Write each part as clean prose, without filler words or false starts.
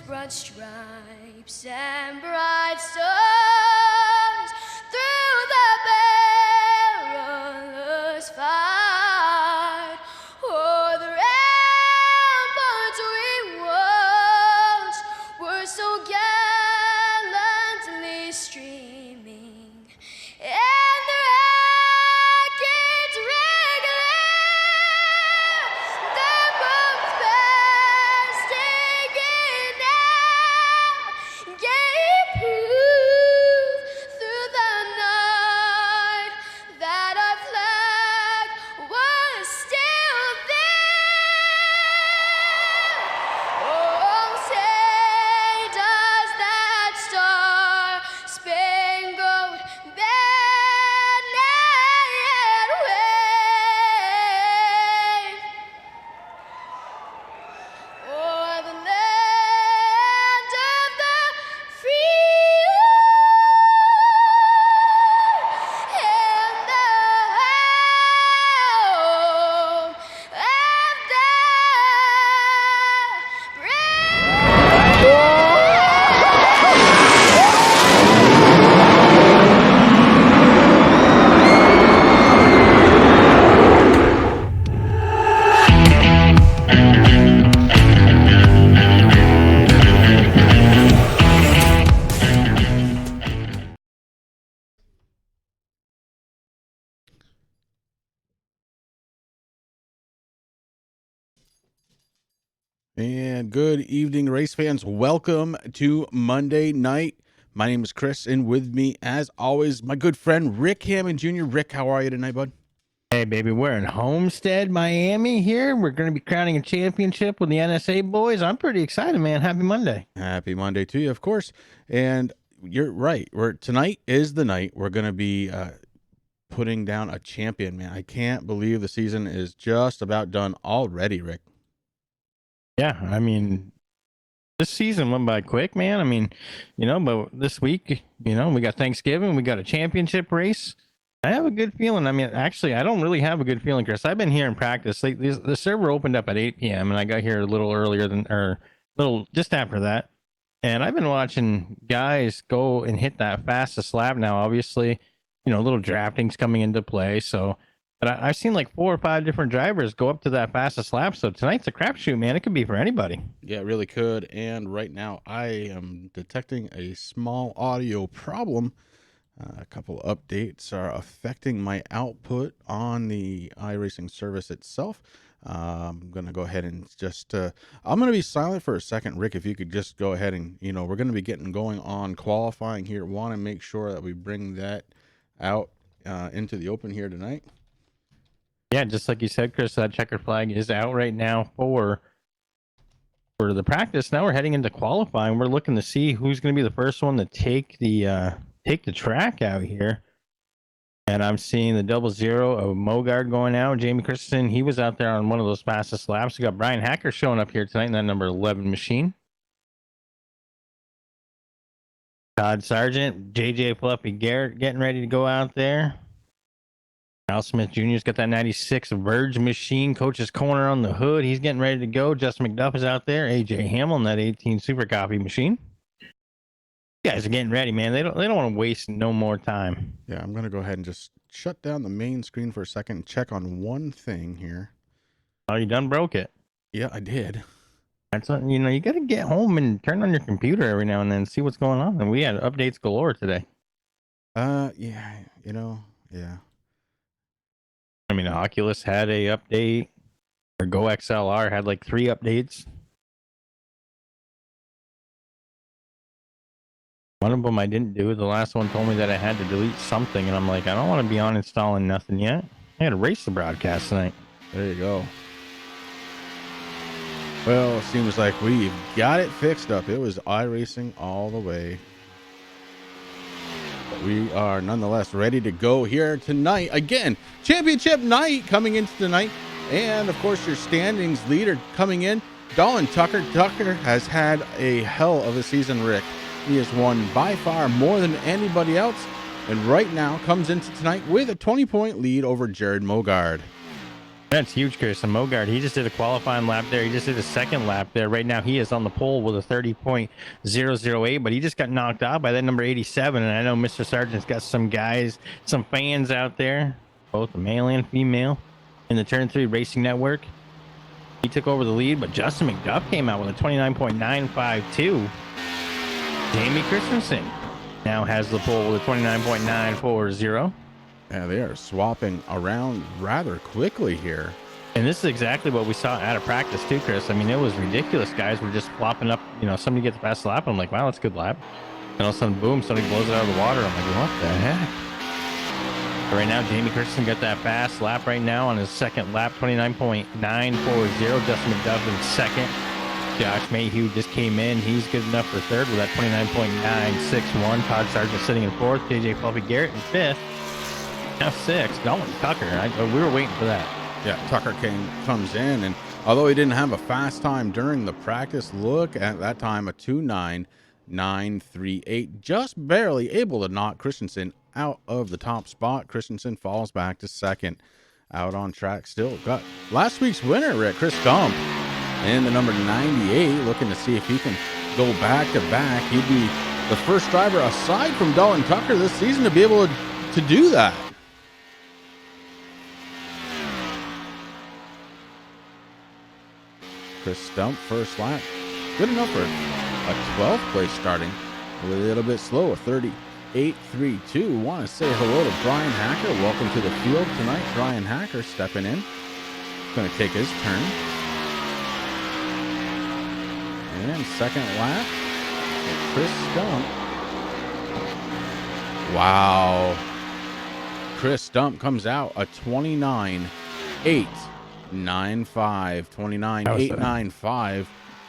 broad stripes and bright stars through the perilous fight. Oh, the ramparts we watched were so gallantly streaming, and the rackets regular, the bombs bursting in air, gave proof through the night that our flag was still there. Oh, say does that star-spangled banner yet wave o'er the land of the free and the home of the brave. And good evening, race fans. Welcome to Monday night. My name is Chris, and with me, as always, my good friend Rick Hammond Jr. Rick, how are you tonight, bud? Hey, baby, we're in Homestead, Miami here. We're going to be crowning a championship with the NSA boys. I'm pretty excited, man. Happy Monday. Happy Monday to you, of course. And you're right. Tonight is the night we're going to be putting down a champion, man. I can't believe the season is just about done already, Rick. Yeah, I mean, this season went by quick, man. I mean, but this week, we got Thanksgiving. We got a championship race. I have a good feeling. I mean, actually, I don't really have a good feeling, Chris. I've been here in practice. The server opened up at 8 p.m. and I got here a little earlier just after that. And I've been watching guys go and hit that fastest lap now. Obviously, little drafting's coming into play. So, but I've seen like 4 or 5 different drivers go up to that fastest lap. So tonight's a crapshoot, man. It could be for anybody. Yeah, it really could. And right now, I am detecting a small audio problem. A couple updates are affecting my output on the iRacing service itself. I'm going to go ahead and just, I'm going to be silent for a second. Rick, if you could just go ahead and, we're going to be getting going on qualifying here. Want to make sure that we bring that out into the open here tonight. Yeah, just like you said, Chris, that checkered flag is out right now for the practice. Now we're heading into qualifying. We're looking to see who's going to be the first one to take the track out here. And I'm seeing the 00 of Mogard going out. Jamie Christensen, he was out there on one of those fastest laps. We got Brian Hacker showing up here tonight in that number 11 machine. Todd Sargent, JJ Fluffy Garrett getting ready to go out there. Al Smith Jr.'s got that 96 Verge machine. Coach's corner on the hood. He's getting ready to go. Justin McDuff is out there. AJ Hamlin, that 18 Super Copy machine. You guys are getting ready, man. They don't want to waste no more time. Yeah, I'm going to go ahead and just shut down the main screen for a second and check on one thing here. Oh, you done broke it? Yeah, I did. That's what, you got to get home and turn on your computer every now and then and see what's going on. And we had updates galore today. Yeah. I mean, the Oculus had a update. Or Go XLR had like 3 updates. One of them I didn't do. The last one told me that I had to delete something, and I'm like, I don't want to be on installing nothing yet. I had to race the broadcast tonight. There you go. Well, it seems like we've got it fixed up. It was iRacing all the way. But we are nonetheless ready to go here tonight. Again, championship night coming into tonight. And, of course, your standings leader coming in, Dolan Tucker. Tucker has had a hell of a season, Rick. He has won by far more than anybody else, and right now comes into tonight with a 20-point lead over Jared Mogard. That's huge, Chris. And Mogard, he just did a qualifying lap there. He just did a second lap there. Right now, he is on the pole with a 30.008, but he just got knocked out by that number 87. And I know Mr. Sargent's got some guys, some fans out there, both male and female, in the Turn 3 Racing Network. He took over the lead, but Justin McDuff came out with a 29.952. Jamie Christensen now has the pole with a 29.940. Yeah, they are swapping around rather quickly here. And this is exactly what we saw out of practice too, Chris. I mean, it was ridiculous. Guys were just flopping up. You know, somebody gets the fast lap. I'm like, wow, that's a good lap. And all of a sudden, boom, somebody blows it out of the water. I'm like, what the heck? But right now, Jamie Christensen got that fast lap right now on his second lap, 29.940. Justin McDuff in second. Josh Mayhew just came in. He's good enough for third with that 29.961. Todd Sargent sitting in fourth. JJ Fluffy Garrett in fifth. F6, Dalton Tucker. We were waiting for that. Yeah, Tucker comes in, and although he didn't have a fast time during the practice, look at that time, a 2.9938, just barely able to knock Christensen out of the top spot. Christensen falls back to second. Out on track still. Got last week's winner, Rick, Chris Stump, and the number 98, looking to see if he can go back to back. He'd be the first driver aside from Dalton Tucker this season to be able to do that. Chris Stump, first lap. Good enough for a 12th place starting. A little bit slow, a 38.32. Want to say hello to Brian Hacker. Welcome to the field tonight. Brian Hacker stepping in. Going to take his turn. And second lap, Chris Stump. Wow. Chris Stump comes out a 29.895, 29.895.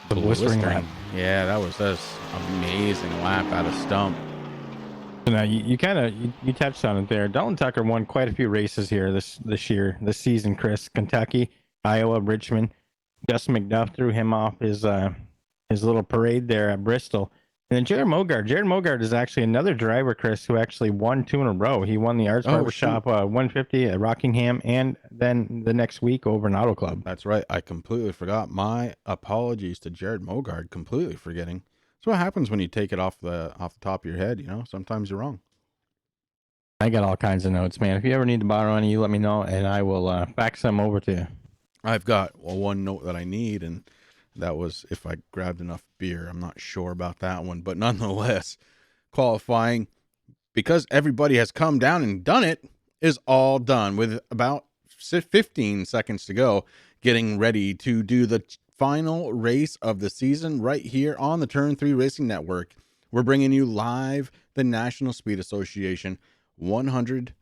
The blistering lap. Yeah, that was just amazing lap out of Stump. So now you touched on it there. Dalton Tucker won quite a few races here this season, Chris. Kentucky, Iowa, Richmond. Justin McDuff threw him off his little parade there at Bristol. And then Jared Mogard is actually another driver, Chris, who actually won 2 in a row. He won the Arts Barbershop 150 at Rockingham, and then the next week over in Auto Club. That's right. I completely forgot. My apologies to Jared Mogard. Completely forgetting. That's what happens when you take it off the top of your head. You know, sometimes you're wrong. I got all kinds of notes, man. If you ever need to borrow any, you let me know, and I will fax them over to you. I've got one note that I need, and that was if I grabbed enough beer. I'm not sure about that one, but nonetheless, qualifying, because everybody has come down and done it, is all done with about 15 seconds to go, getting ready to do the final race of the season right here on the Turn 3 Racing Network. We're bringing you live the National Speed Association 100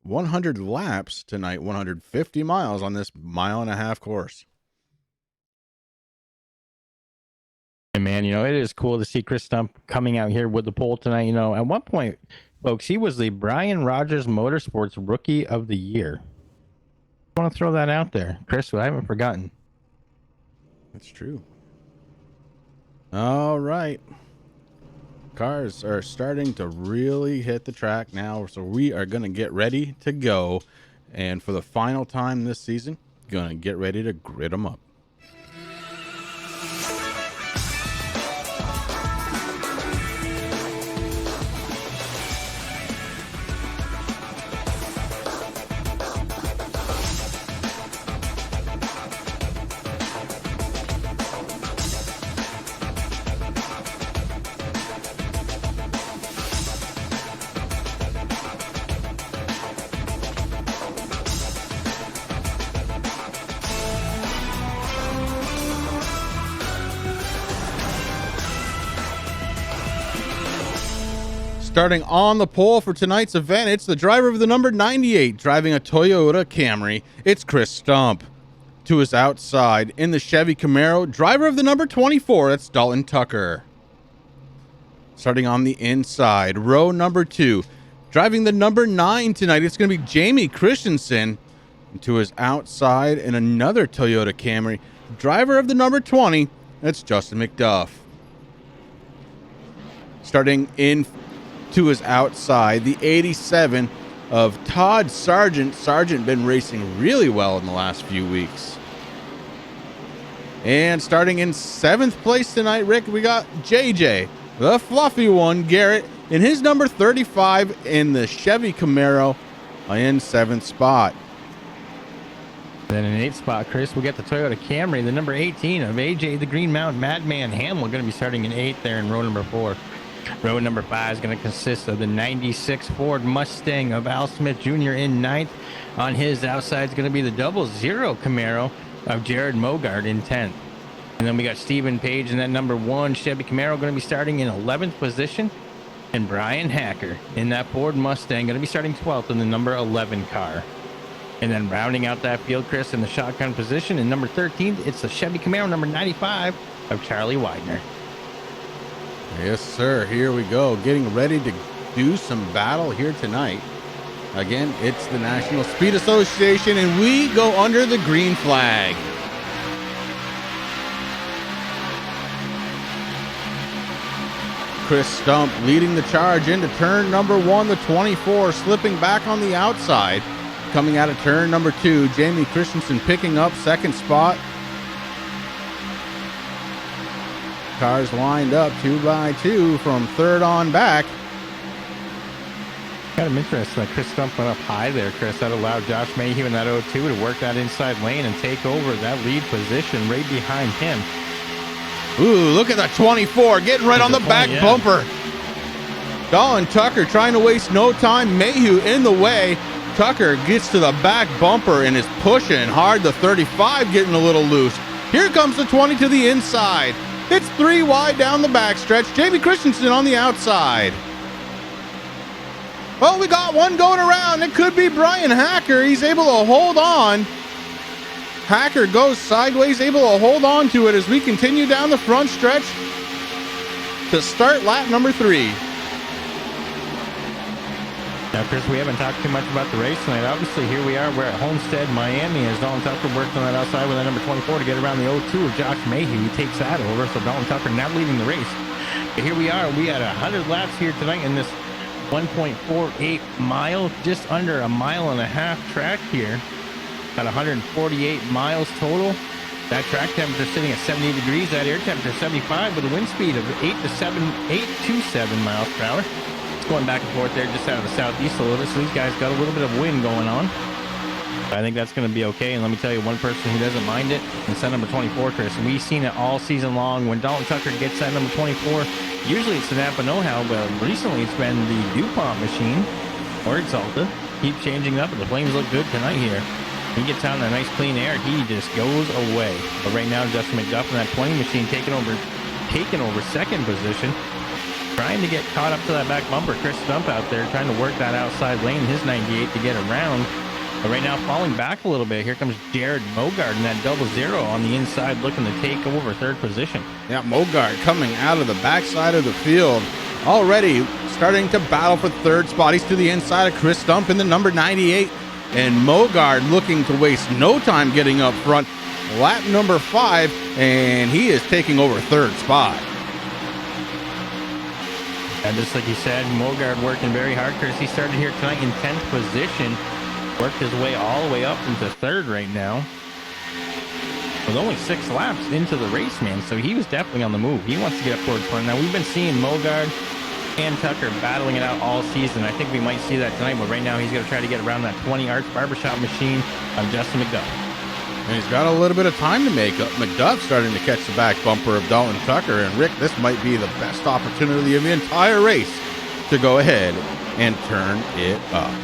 laps tonight, 150 miles on this 1.5-mile course. Man, you know, it is cool to see Chris Stump coming out here with the pole tonight. You know, at one point, folks, he was the Brian Rogers Motorsports Rookie of the Year. I want to throw that out there, Chris. I haven't forgotten. That's true. All right. Cars are starting to really hit the track now, so we are going to get ready to go. And for the final time this season, going to get ready to grid them up. Starting on the pole for tonight's event, it's the driver of the number 98, driving a Toyota Camry. It's Chris Stump. To his outside, in the Chevy Camaro, driver of the number 24, that's Dalton Tucker. Starting on the inside, row number 2, driving the number 9 tonight, it's going to be Jamie Christensen. And to his outside, in another Toyota Camry, driver of the number 20, that's Justin McDuff. Starting in to his outside, the 87, of Todd Sargent. Sargent been racing really well in the last few weeks. And starting in 7th place tonight, Rick, we got JJ, the fluffy one, Garrett, in his number 35 in the Chevy Camaro in 7th spot. Then in 8th spot, Chris, we got the Toyota Camry, the number 18 of AJ, the Green Mountain Madman Hamill, going to be starting in 8th there in row number 4. Row number 5 is going to consist of the 96 Ford Mustang of Al Smith Jr. in 9th. On his outside is going to be the 00 Camaro of Jared Mogard in 10th. And then we got Stephen Page in that number 1 Chevy Camaro, going to be starting in 11th position. And Brian Hacker in that Ford Mustang, going to be starting 12th in the number 11 car. And then rounding out that field, Chris, in the shotgun position in number 13, it's the Chevy Camaro number 95 of Charlie Widener. Yes, sir. Here we go. Getting ready to do some battle here tonight. Again, it's the National Speed Association, and we go under the green flag. Chris Stump leading the charge into turn number 1, the 24, slipping back on the outside. Coming out of turn number 2, Jamie Christensen picking up 2nd spot. Cars lined up 2 by 2 from 3rd on back. Kind of interesting that Chris Stump went up high there, Chris. That allowed Josh Mayhew in that 02 to work that inside lane and take over that lead position right behind him. Ooh, look at the 24 getting right on the back bumper. Dolan Tucker trying to waste no time. Mayhew in the way. Tucker gets to the back bumper and is pushing hard. The 35 getting a little loose. Here comes the 20 to the inside. It's 3 wide down the backstretch. Jamie Christensen on the outside. Oh, we got one going around. It could be Brian Hacker. He's able to hold on. Hacker goes sideways, able to hold on to it as we continue down the front stretch to start lap number 3. Now, Chris, we haven't talked too much about the race tonight. Obviously, here we are. We're at Homestead, Miami, as Dalton Tucker worked on that outside with that number 24 to get around the 02 of Josh Mayhew. He takes that over, so Dalton Tucker now leading the race. But here we are. We had 100 laps here tonight in this 1.48 mile, just under a mile and a half track here. Got 148 miles total. That track temperature sitting at 70 degrees. That air temperature 75 with a wind speed of 8 to 7 miles per hour. Going back and forth there just out of the southeast a little bit, so these guys got a little bit of wind going on. I think that's going to be okay, and let me tell you, one person who doesn't mind it, it's that number 24, Chris. We've seen it all season long. When Dalton Tucker gets that number 24, usually it's the Napa know-how, but recently it's been the DuPont machine, or Exalta. Keep changing up, and the flames look good tonight here. He gets out in that nice clean air, he just goes away. But right now, Justin McDuff in that 20 machine taking over 2nd position. Trying to get caught up to that back bumper. Chris Stump out there trying to work that outside lane, his 98 to get around. But right now falling back a little bit. Here comes Jared Mogard in that 00 on the inside looking to take over 3rd position. Yeah, Mogard coming out of the backside of the field. Already starting to battle for 3rd spot. He's to the inside of Chris Stump in the number 98. And Mogard looking to waste no time getting up front. Lap number 5, and he is taking over 3rd spot. And just like you said, Mogard working very hard. Chris, he started here tonight in 10th position. Worked his way all the way up into 3rd right now. With only 6 laps into the race, man. So he was definitely on the move. He wants to get up towards front. Now, we've been seeing Mogard and Tucker battling it out all season. I think we might see that tonight. But right now, he's going to try to get around that 20 Arts Barbershop machine of Justin McDuff. And he's got a little bit of time to make up. McDuff starting to catch the back bumper of Dalton Tucker. And Rick, this might be the best opportunity of the entire race to go ahead and turn it up.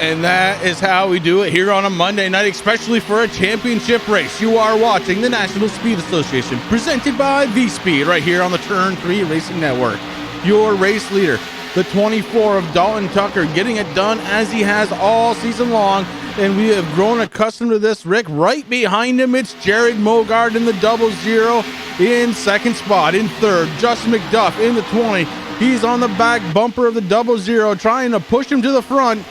And that is how we do it here on a Monday night, especially for a championship race. You are watching the National Speed Association, presented by V-Speed, right here on the Turn 3 Racing Network. Your race leader, the 24 of Dalton Tucker, getting it done as he has all season long. And we have grown accustomed to this, Rick. Right behind him, it's Jared Mogard in the 00 in second spot. In third, Justin McDuff in the 20. He's on the back bumper of the 00, trying to push him to the front.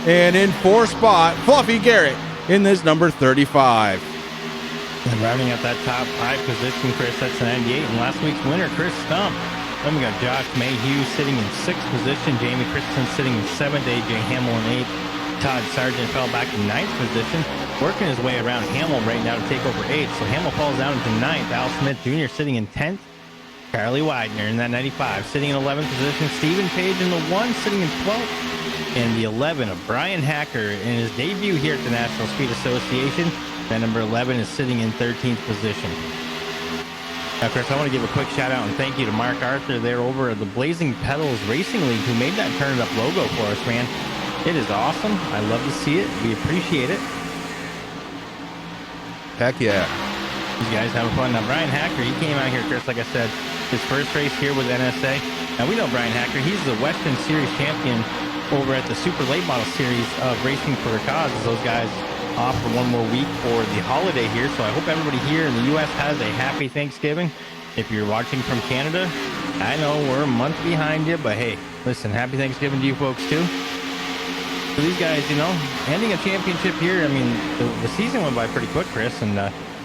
And in fourth spot, Fluffy Garrett in this number 35. And rounding out that top 5 position, Chris, that's the 98. And last week's winner, Chris Stump. Then we got Josh Mayhew sitting in 6th position. Jamie Christensen sitting in 7th. AJ Hamill in 8th. Todd Sargent fell back to 9th position. Working his way around Hamill right now to take over 8th. So Hamill falls down into 9th. Al Smith Jr. sitting in 10th. Carly Widener in that 95 sitting in 11th position. Stephen Page in the 1 sitting in 12th. And the 11 of Brian Hacker in his debut here at the National Speed Association. That number 11 is sitting in 13th position. Now, Chris, I want to give a quick shout out and thank you to Mark Arthur there over at the Blazing Pedals Racing League, who made that Turn It Up logo for us, man. It is awesome. I love to see it. We appreciate it. Heck yeah. These guys having fun. Now, Brian Hacker, he came out here, Chris, like I said, his first race here with NSA. Now, we know Brian Hacker. He's the Western Series champion over at the Super Late Model Series of Racing for a Cause, as those guys off for one more week for the holiday here. So I hope everybody here in the U.S. has a happy Thanksgiving. If you're watching from Canada, I know we're a month behind you, but hey, listen, happy Thanksgiving to you folks too. So these guys, you know, ending a championship here, I mean, the season went by pretty quick, Chris, and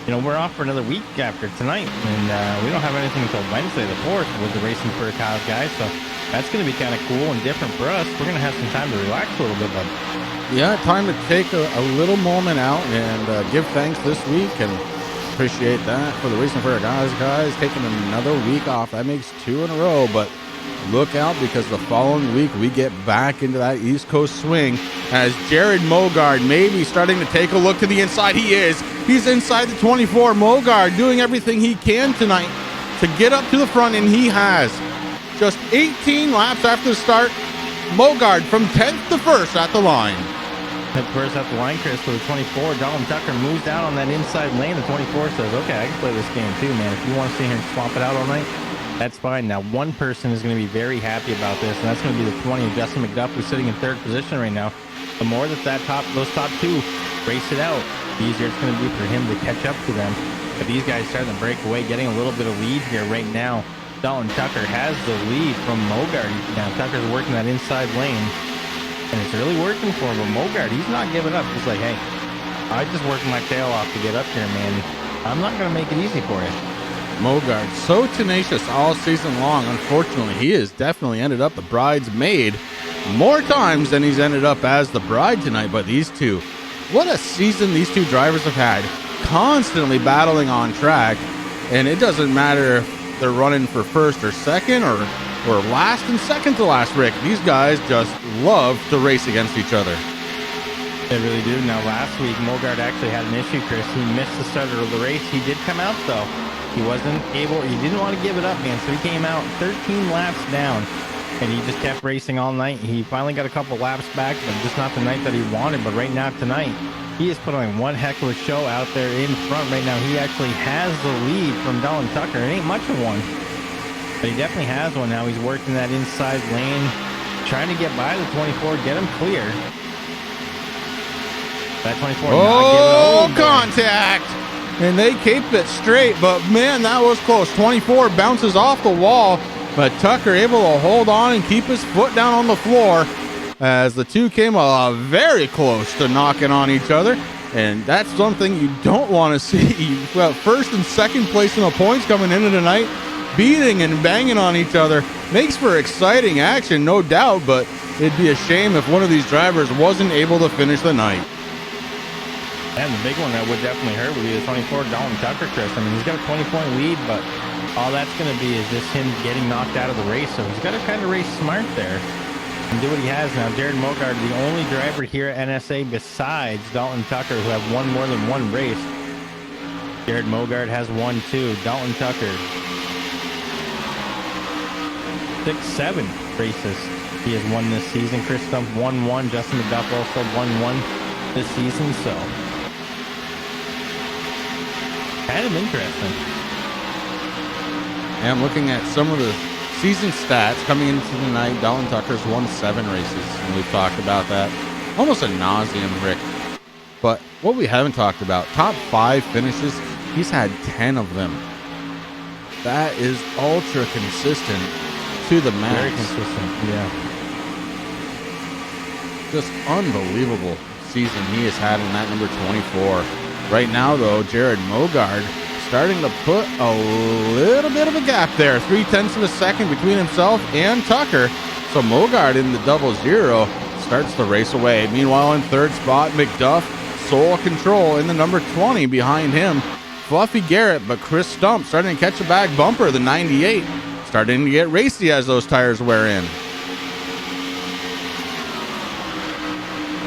you know, we're off for another week after tonight, and we don't have anything until Wednesday the 4th with the Racing for a Cause guys, so that's going to be kind of cool and different for us. We're going to have some time to relax a little bit, but Yeah, time to take a little moment out and give thanks this week, and appreciate that for the Racing for a guys taking another week off. That makes 2 in a row, but look out, because the following week we get back into that East Coast swing as Jared Mogard may be starting to take a look to the inside. He is. He's inside the 24. Mogard doing everything he can tonight to get up to the front, and he has. Just 18 laps after the start, Mogard from 10th to 1st at the line. First at the line, Chris, for the 24. Dalton Tucker moves down on that inside lane. The 24 says, okay, I can play this game too, man. If you want to sit here and swamp it out all night, that's fine. Now, one person is going to be very happy about this, and that's going to be the 20 of Justin McDuff, who's sitting in 3rd position right now. The more that those top 2 race it out, the easier it's going to be for him to catch up to them. But these guys starting to break away, getting a little bit of lead here right now. Dalton Tucker has the lead from Mogard. Now, Tucker's working that inside lane, and it's really working for him. But Mogard, he's not giving up. He's like, hey, I just worked my tail off to get up here, man. I'm not going to make it easy for you. Mogard, so tenacious all season long. Unfortunately, he has definitely ended up the bridesmaid more times than he's ended up as the bride tonight. But these two, what a season these two drivers have had, constantly battling on track. And it doesn't matter if they're running for 1st or 2nd or last and second to last, Rick. These guys just love to race against each other. They really do. Now, last week, Mogard actually had an issue, Chris. He missed the start of the race. He did come out, though. He wasn't able, he didn't want to give it up, man. So he came out 13 laps down, and he just kept racing all night. He finally got a couple laps back, but just not the night that he wanted. But right now, tonight, he is putting on one heck of a show out there in front right now. He actually has the lead from Dalton Tucker. It ain't much of one, but he definitely has one now. He's working that inside lane, trying to get by the 24, get him clear. That 24. Oh, contact! And they keep it straight, but man, that was close. 24 bounces off the wall, but Tucker able to hold on and keep his foot down on the floor as the two came very close to knocking on each other. And that's something you don't want to see. Well, 1st and 2nd place in the points coming into tonight, beating and banging on each other. Makes for exciting action, no doubt, but it'd be a shame if one of these drivers wasn't able to finish the night. And the big one that would definitely hurt would be the 24 Dalton Tucker, Chris. I mean, he's got a 20-point lead, but all that's going to be is just him getting knocked out of the race. So he's got to kind of race smart there and do what he has now. Jared Mogard, the only driver here at NSA besides Dalton Tucker who have won more than one race. Jared Mogard has won 2. Dalton Tucker, 6-7 races. He has won this season. Chris Stump 1-1. Justin McDuff also 1-1 this season. So kind of interesting. And I'm looking at some of the season stats coming into tonight. Dallin Tucker's won 7 races, and we've talked about that almost ad nauseum, Rick. But what we haven't talked about, top 5 finishes, he's had 10 of them. That is ultra consistent to the max. Very consistent, yeah. Just unbelievable season he has had in that number 24. Right now, though, Jared Mogard starting to put a little bit of a gap there. 0.3 of a second between himself and Tucker. So Mogard in the 00 starts the race away. Meanwhile, in 3rd spot, McDuff, sole control in the number 20 behind him. Fluffy Garrett, but Chris Stump starting to catch a back bumper, the 98. Starting to get racy as those tires wear in.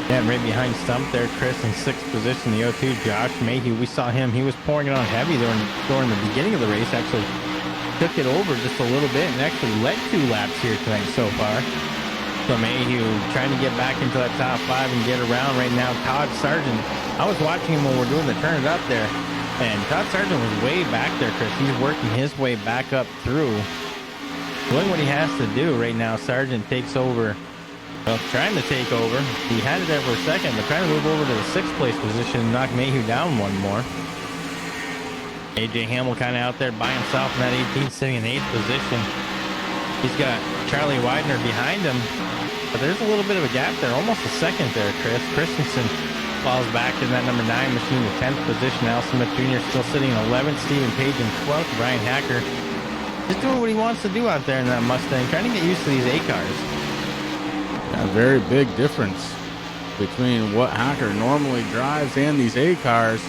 Yeah, right behind Stump there, Chris in 6th position, the 02, Josh Mayhew. We saw him. He was pouring it on heavy during the beginning of the race. Actually took it over just a little bit and actually led 2 laps here tonight so far. So Mayhew trying to get back into that top 5 and get around right now. Todd Sargent, I was watching him when we're doing the turn it up there, and Todd Sargent was way back there, Chris. He's working his way back up through. Doing what he has to do right now. Sargent takes over. Well, trying to take over. He had it there for a second, but trying to move over to the 6th place position and knock Mayhew down one more. AJ Hamill kind of out there by himself in that 18th, sitting in 8th position. He's got Charlie Widener behind him, but there's a little bit of a gap there, almost a second there, Chris. Christensen falls back in that number 9 machine, the 10th position. Al Smith Jr. still sitting in 11th. Stephen Page in 12th. Brian Hacker just doing what he wants to do out there in that Mustang, trying to get used to these A cars. A very big difference between what Hacker normally drives and these A cars.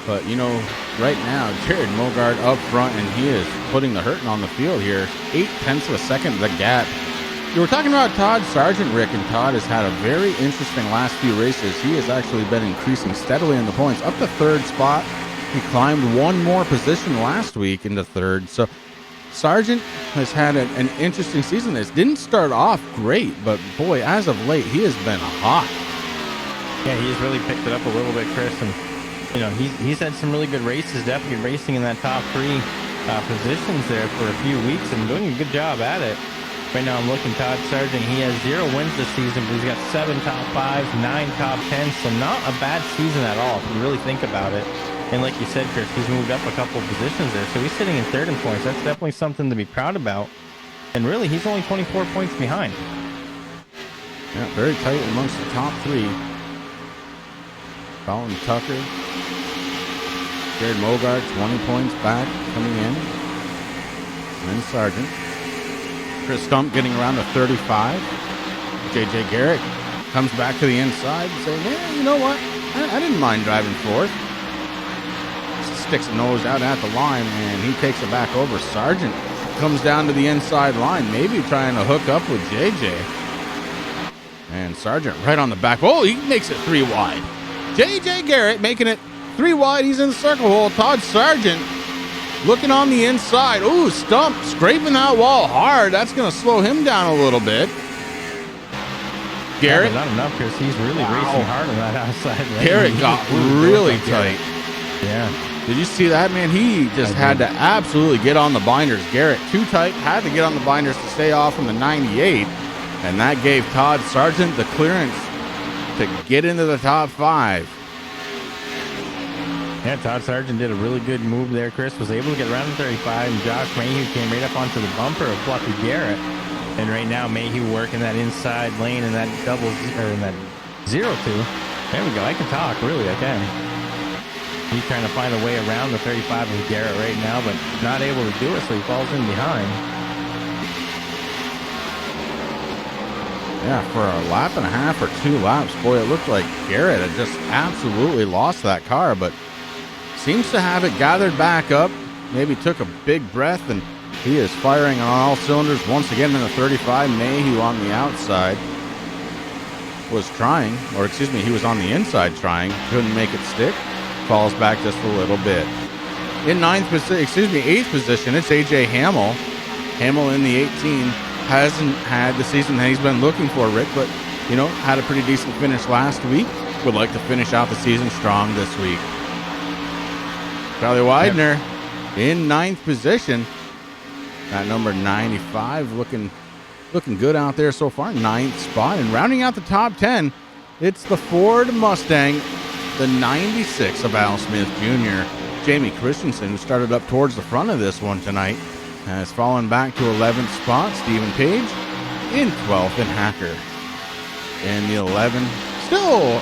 But, you know, right now, Jared Mogard up front, and he is putting the hurting on the field here. 0.8 of a second, the gap. You were talking about Todd Sargent, Rick, and Todd has had a very interesting last few races. He has actually been increasing steadily in the points. Up to 3rd spot. He climbed 1 more position last week into 3rd. So Sargent has had an interesting season. This didn't start off great, but boy, as of late, he has been hot. Yeah, he's really picked it up a little bit, Chris, and you know he's had some really good races. Definitely racing in that top 3 positions there for a few weeks and doing a good job at it. Right now, I'm looking Todd Sargent. He has 0 wins this season, but he's got 7 top 5s, 9 top 10s, so not a bad season at all if you really think about it. And like you said, Chris, he's moved up a couple of positions there. So he's sitting in 3rd in points. That's definitely something to be proud about. And really, he's only 24 points behind. Yeah, very tight amongst the top 3. Dallin Tucker. Jared Mogard, 20 points back coming in. And then Sargent. Chris Stump getting around to 35. JJ Garrett comes back to the inside saying, yeah, you know what? I didn't mind driving 4th. Sticks a nose out at the line, and he takes it back over. Sargent comes down to the inside line, maybe trying to hook up with JJ. And Sargent right on the back. Oh, he makes it 3 wide. JJ Garrett making it 3 wide. He's in the circle hole. Todd Sargent looking on the inside. Ooh, Stump scraping that wall hard. That's going to slow him down a little bit. Garrett. Yeah, not enough, because he's really racing hard on that outside lane. Garrett got really tight. Yeah. Did you see that, man? He just had to absolutely get on the binders. Garrett, too tight, had to get on the binders to stay off from the 98. And that gave Todd Sargent the clearance to get into the top 5. Yeah, Todd Sargent did a really good move there. Chris was able to get around the 35, and Josh Mayhew came right up onto the bumper of Fluffy Garrett. And right now, Mayhew working that inside lane in that in that 0-2. There we go. I can talk, really, I can. He's trying to find a way around the 35 of Garrett right now, but not able to do it, so he falls in behind. Yeah, for a lap and a half or 2 laps, boy, it looked like Garrett had just absolutely lost that car, but seems to have it gathered back up. Maybe took a big breath, and he is firing on all cylinders once again in the 35. Mayhew on the outside was trying, or excuse me, he was on the inside trying, couldn't make it stick. Falls back just a little bit. In 8th position, it's AJ Hamill. Hamill in the 18. hasn't had the season that he's been looking for, Rick, but, you know, had a pretty decent finish last week. Would like to finish out the season strong this week. Charlie Widener in 9th position. That number 95 looking good out there so far. 9th spot. And rounding out the top 10, it's the Ford Mustang, the 96 of Al Smith Jr. Jamie Christensen, who started up towards the front of this one tonight, has fallen back to 11th spot. Stephen Page in 12th, and Hacker in the 11. Still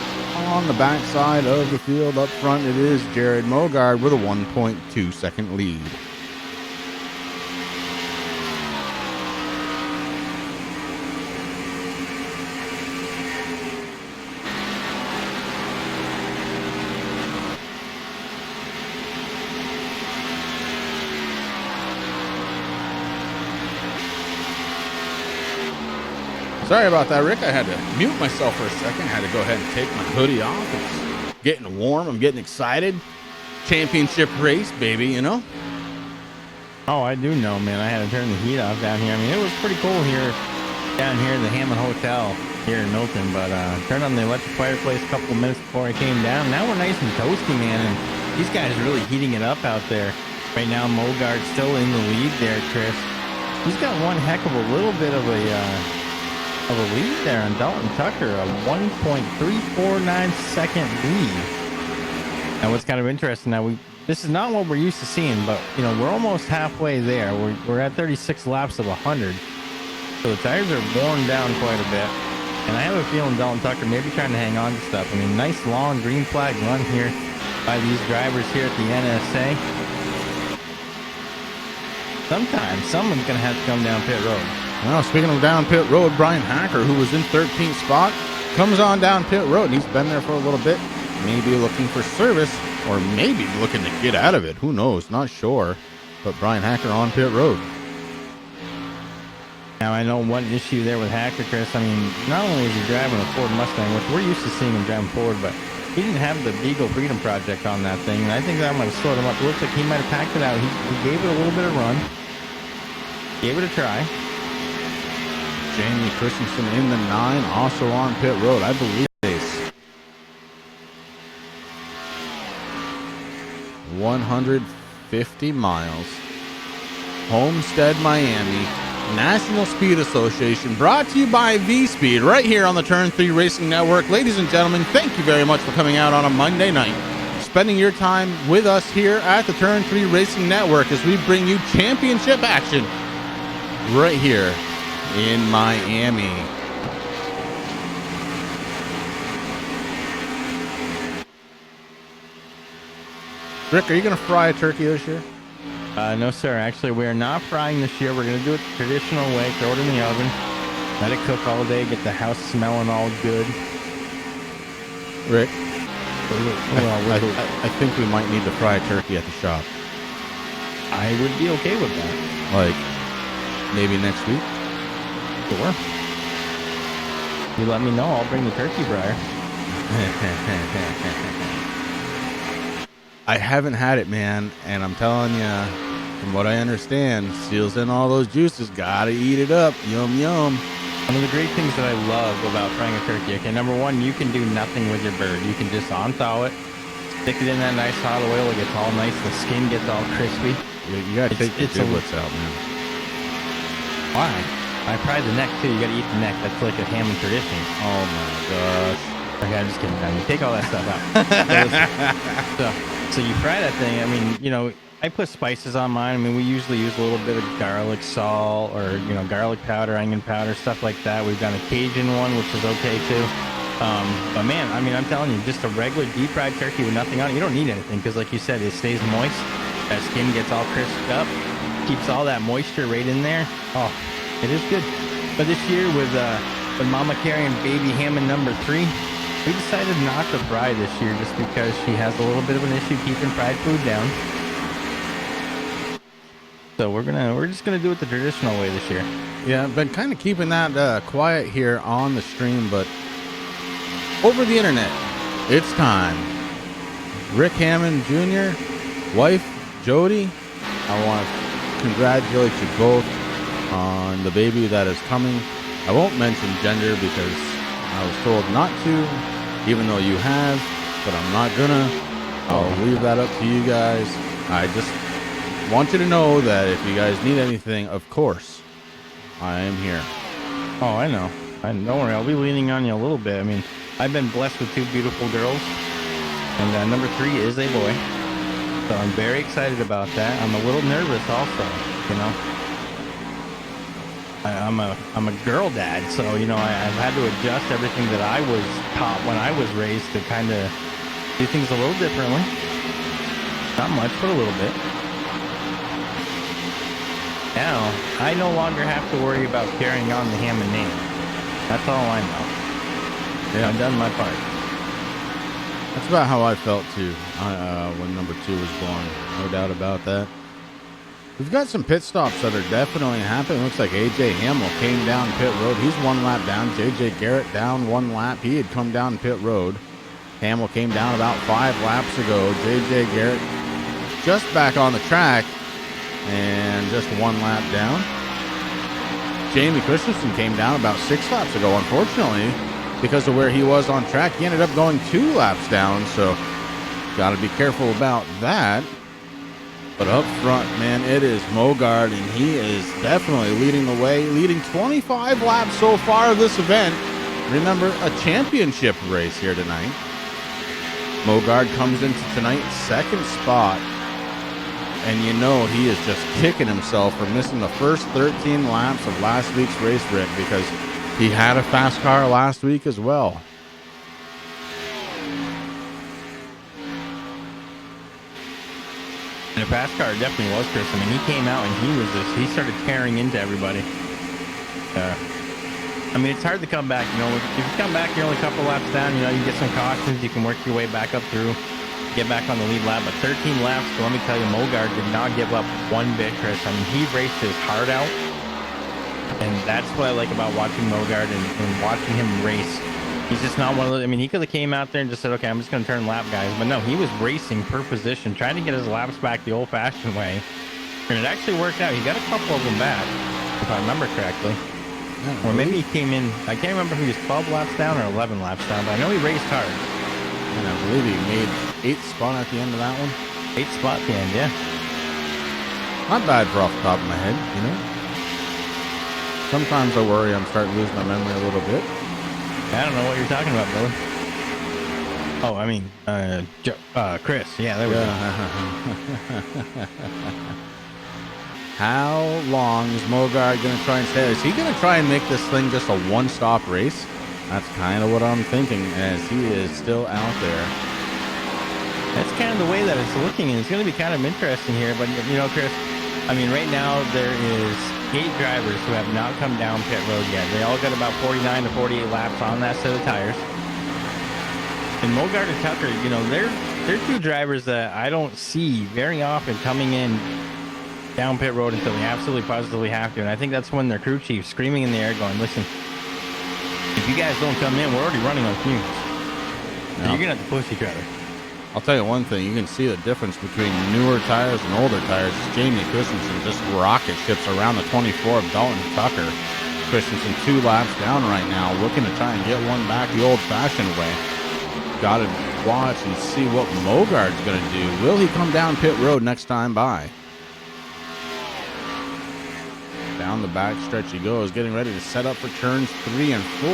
on the backside of the field up front, it is Jared Mogard with a 1.2 second lead. Sorry about that, Rick. I had to mute myself for a second. I had to go ahead and take my hoodie off. It's getting warm. I'm getting excited. Championship race, baby, you know? Oh, I do know, man. I had to turn the heat off down here. I mean, it was pretty cool here, down here in the Hammond Hotel here in Milton. But turned on the electric fireplace a couple of minutes before I came down. Now we're nice and toasty, man. And these guys are really heating it up out there. Right now, Mogard's still in the lead there, Chris. He's got one heck of a little bit of a lead there on Dalton Tucker, a 1.349 second lead. Now, what's kind of interesting now, this is not what we're used to seeing, but you know, we're almost halfway there. We're at 36 laps of 100, so the tires are worn down quite a bit. And I have a feeling Dalton Tucker may be trying to hang on to stuff. I mean, nice long green flag run here by these drivers here at the NSA. Sometimes someone's going to have to come down pit road. Well, speaking of down pit road, Brian Hacker, who was in 13th spot, comes on down pit road, and he's been there for a little bit, maybe looking for service, or maybe looking to get out of it. Who knows? Not sure. But Brian Hacker on pit road. Now, I know one issue there with Hacker, Chris. I mean, not only is he driving a Ford Mustang, which we're used to seeing him driving Ford, but he didn't have the Beagle Freedom Project on that thing, and I think that might have slowed him up. It looks like he might have packed it out. He gave it a little bit of run, gave it a try. Jamie Christensen in the 9, also on pit road, I believe. 150 miles. Homestead Miami, National Speed Association, brought to you by V-Speed, right here on the Turn 3 Racing Network. Ladies and gentlemen, thank you very much for coming out on a Monday night, spending your time with us here at the Turn 3 Racing Network as we bring you championship action right here in Miami. Rick, are you going to fry a turkey this year? No, sir. Actually, we are not frying this year. We're going to do it the traditional way. Throw it in the oven. Let it cook all day. Get the house smelling all good. Rick, I think we might need to fry a turkey at the shop. I would be okay with that. Like, maybe next week? Sure. You let me know. I'll bring the turkey fryer. I haven't had it, man, and I'm telling you, from what I understand, seals in all those juices. Gotta eat it up. Yum, yum. One of the great things that I love about frying a turkey, okay, number one, you can do nothing with your bird. You can just on-thaw it, stick it in that nice hot oil. It gets all nice. The skin gets all crispy. You gotta take the giblets out, man. Why? I fry the neck, too. You gotta eat the neck. That's like a Hammond tradition. Oh, my gosh. Okay, I'm just kidding. I mean, take all that stuff out. So you fry that thing. I mean, you know, I put spices on mine. I mean, we usually use a little bit of garlic salt or, you know, garlic powder, onion powder, stuff like that. We've done a Cajun one, which is okay too. But man, I mean, I'm telling you, just a regular deep fried turkey with nothing on it, you don't need anything because, like you said, it stays moist. That skin gets all crisped up, keeps all that moisture right in there. Oh, it is good. But this year with Mama carrying baby Hammond number 3, we decided not to fry this year just because she has a little bit of an issue keeping fried food down. So we're just gonna do it the traditional way this year. Yeah, I've been kind of keeping that quiet here on the stream, but over the internet, it's time. Rick Hammond Jr., wife Jody, I want to congratulate you both on the baby that is coming. I won't mention gender because I was told not to, even though you have, but I'm not gonna. I'll leave that up to you guys. I just want you to know that if you guys need anything, of course, I am here. Oh, I know. Don't worry, I'll be leaning on you a little bit. I mean, I've been blessed with 2 beautiful girls, and number 3 is a boy. So I'm very excited about that. I'm a little nervous also, you know. I'm a girl dad, so you know I've had to adjust everything that I was taught when I was raised to kind of do things a little differently. Not much, but a little bit. Now I no longer have to worry about carrying on the Hammond name. That's all I know. Yeah, I've done my part. That's about how I felt too when number 2 was born. No doubt about that. We've got some pit stops that are definitely happening. Looks like AJ Hamill came down pit road. He's 1 lap down. JJ Garrett down 1 lap. He had come down pit road. Hamill came down about 5 laps ago. JJ Garrett just back on the track and just 1 lap down. Jamie Christensen came down about 6 laps ago. Unfortunately, because of where he was on track, he ended up going 2 laps down. So got to be careful about that. But up front, man, it is Mogard, and he is definitely leading the way, leading 25 laps so far of this event. Remember, a championship race here tonight. Mogard comes into tonight's 2nd spot, and you know he is just kicking himself for missing the first 13 laps of last week's race, Rick, because he had a fast car last week as well. And the fast car definitely was Chris. I mean, he came out and he started tearing into everybody. I mean, it's hard to come back. You know, if you come back, you're only a couple laps down. You know, you get some cautions, you can work your way back up through, get back on the lead lap. But 13 laps, so let me tell you, Mogard did not give up one bit, Chris. I mean, he raced his heart out, and that's what I like about watching Mogard and watching him race. He's just not one of those. I mean, he could have came out there and just said, okay, I'm just going to turn lap, guys. But no, he was racing per position, trying to get his laps back the old-fashioned way. And it actually worked out. He got a couple of them back, if I remember correctly. Or maybe he came in, I can't remember if he was 12 laps down or 11 laps down, but I know he raced hard. And I believe he made 8th spot at the end of that one. 8th spot at the end, yeah. Not bad for off the top of my head, you know. Sometimes I worry I'm starting to lose my memory a little bit. I don't know what you're talking about, brother. Oh, I mean, Chris. Yeah, there we go. How long is Mogard going to try and stay? Is he going to try and make this thing just a one-stop race? That's kind of what I'm thinking, as he is still out there. That's kind of the way that it's looking, and it's going to be kind of interesting here. But, you know, Chris, I mean, right now there is 8 drivers who have not come down pit road yet. They all got about 49 to 48 laps on that set of tires. And Mogard and Tucker, you know, they're 2 drivers that I don't see very often coming in down pit road until they absolutely positively have to. And I think that's when their crew chief screaming in the air going, listen, if you guys don't come in, we're already running on fumes. Yep. You're going to have to push each other. I'll tell you one thing, you can see the difference between newer tires and older tires. Jamie Christensen just rocket ships around the 24 of Dalton Tucker. Christensen 2 laps down right now, looking to try and get one back the old-fashioned way. Got to watch and see what Mogard's going to do. Will he come down pit road next time by? Down the back stretch he goes, getting ready to set up for turns 3 and 4.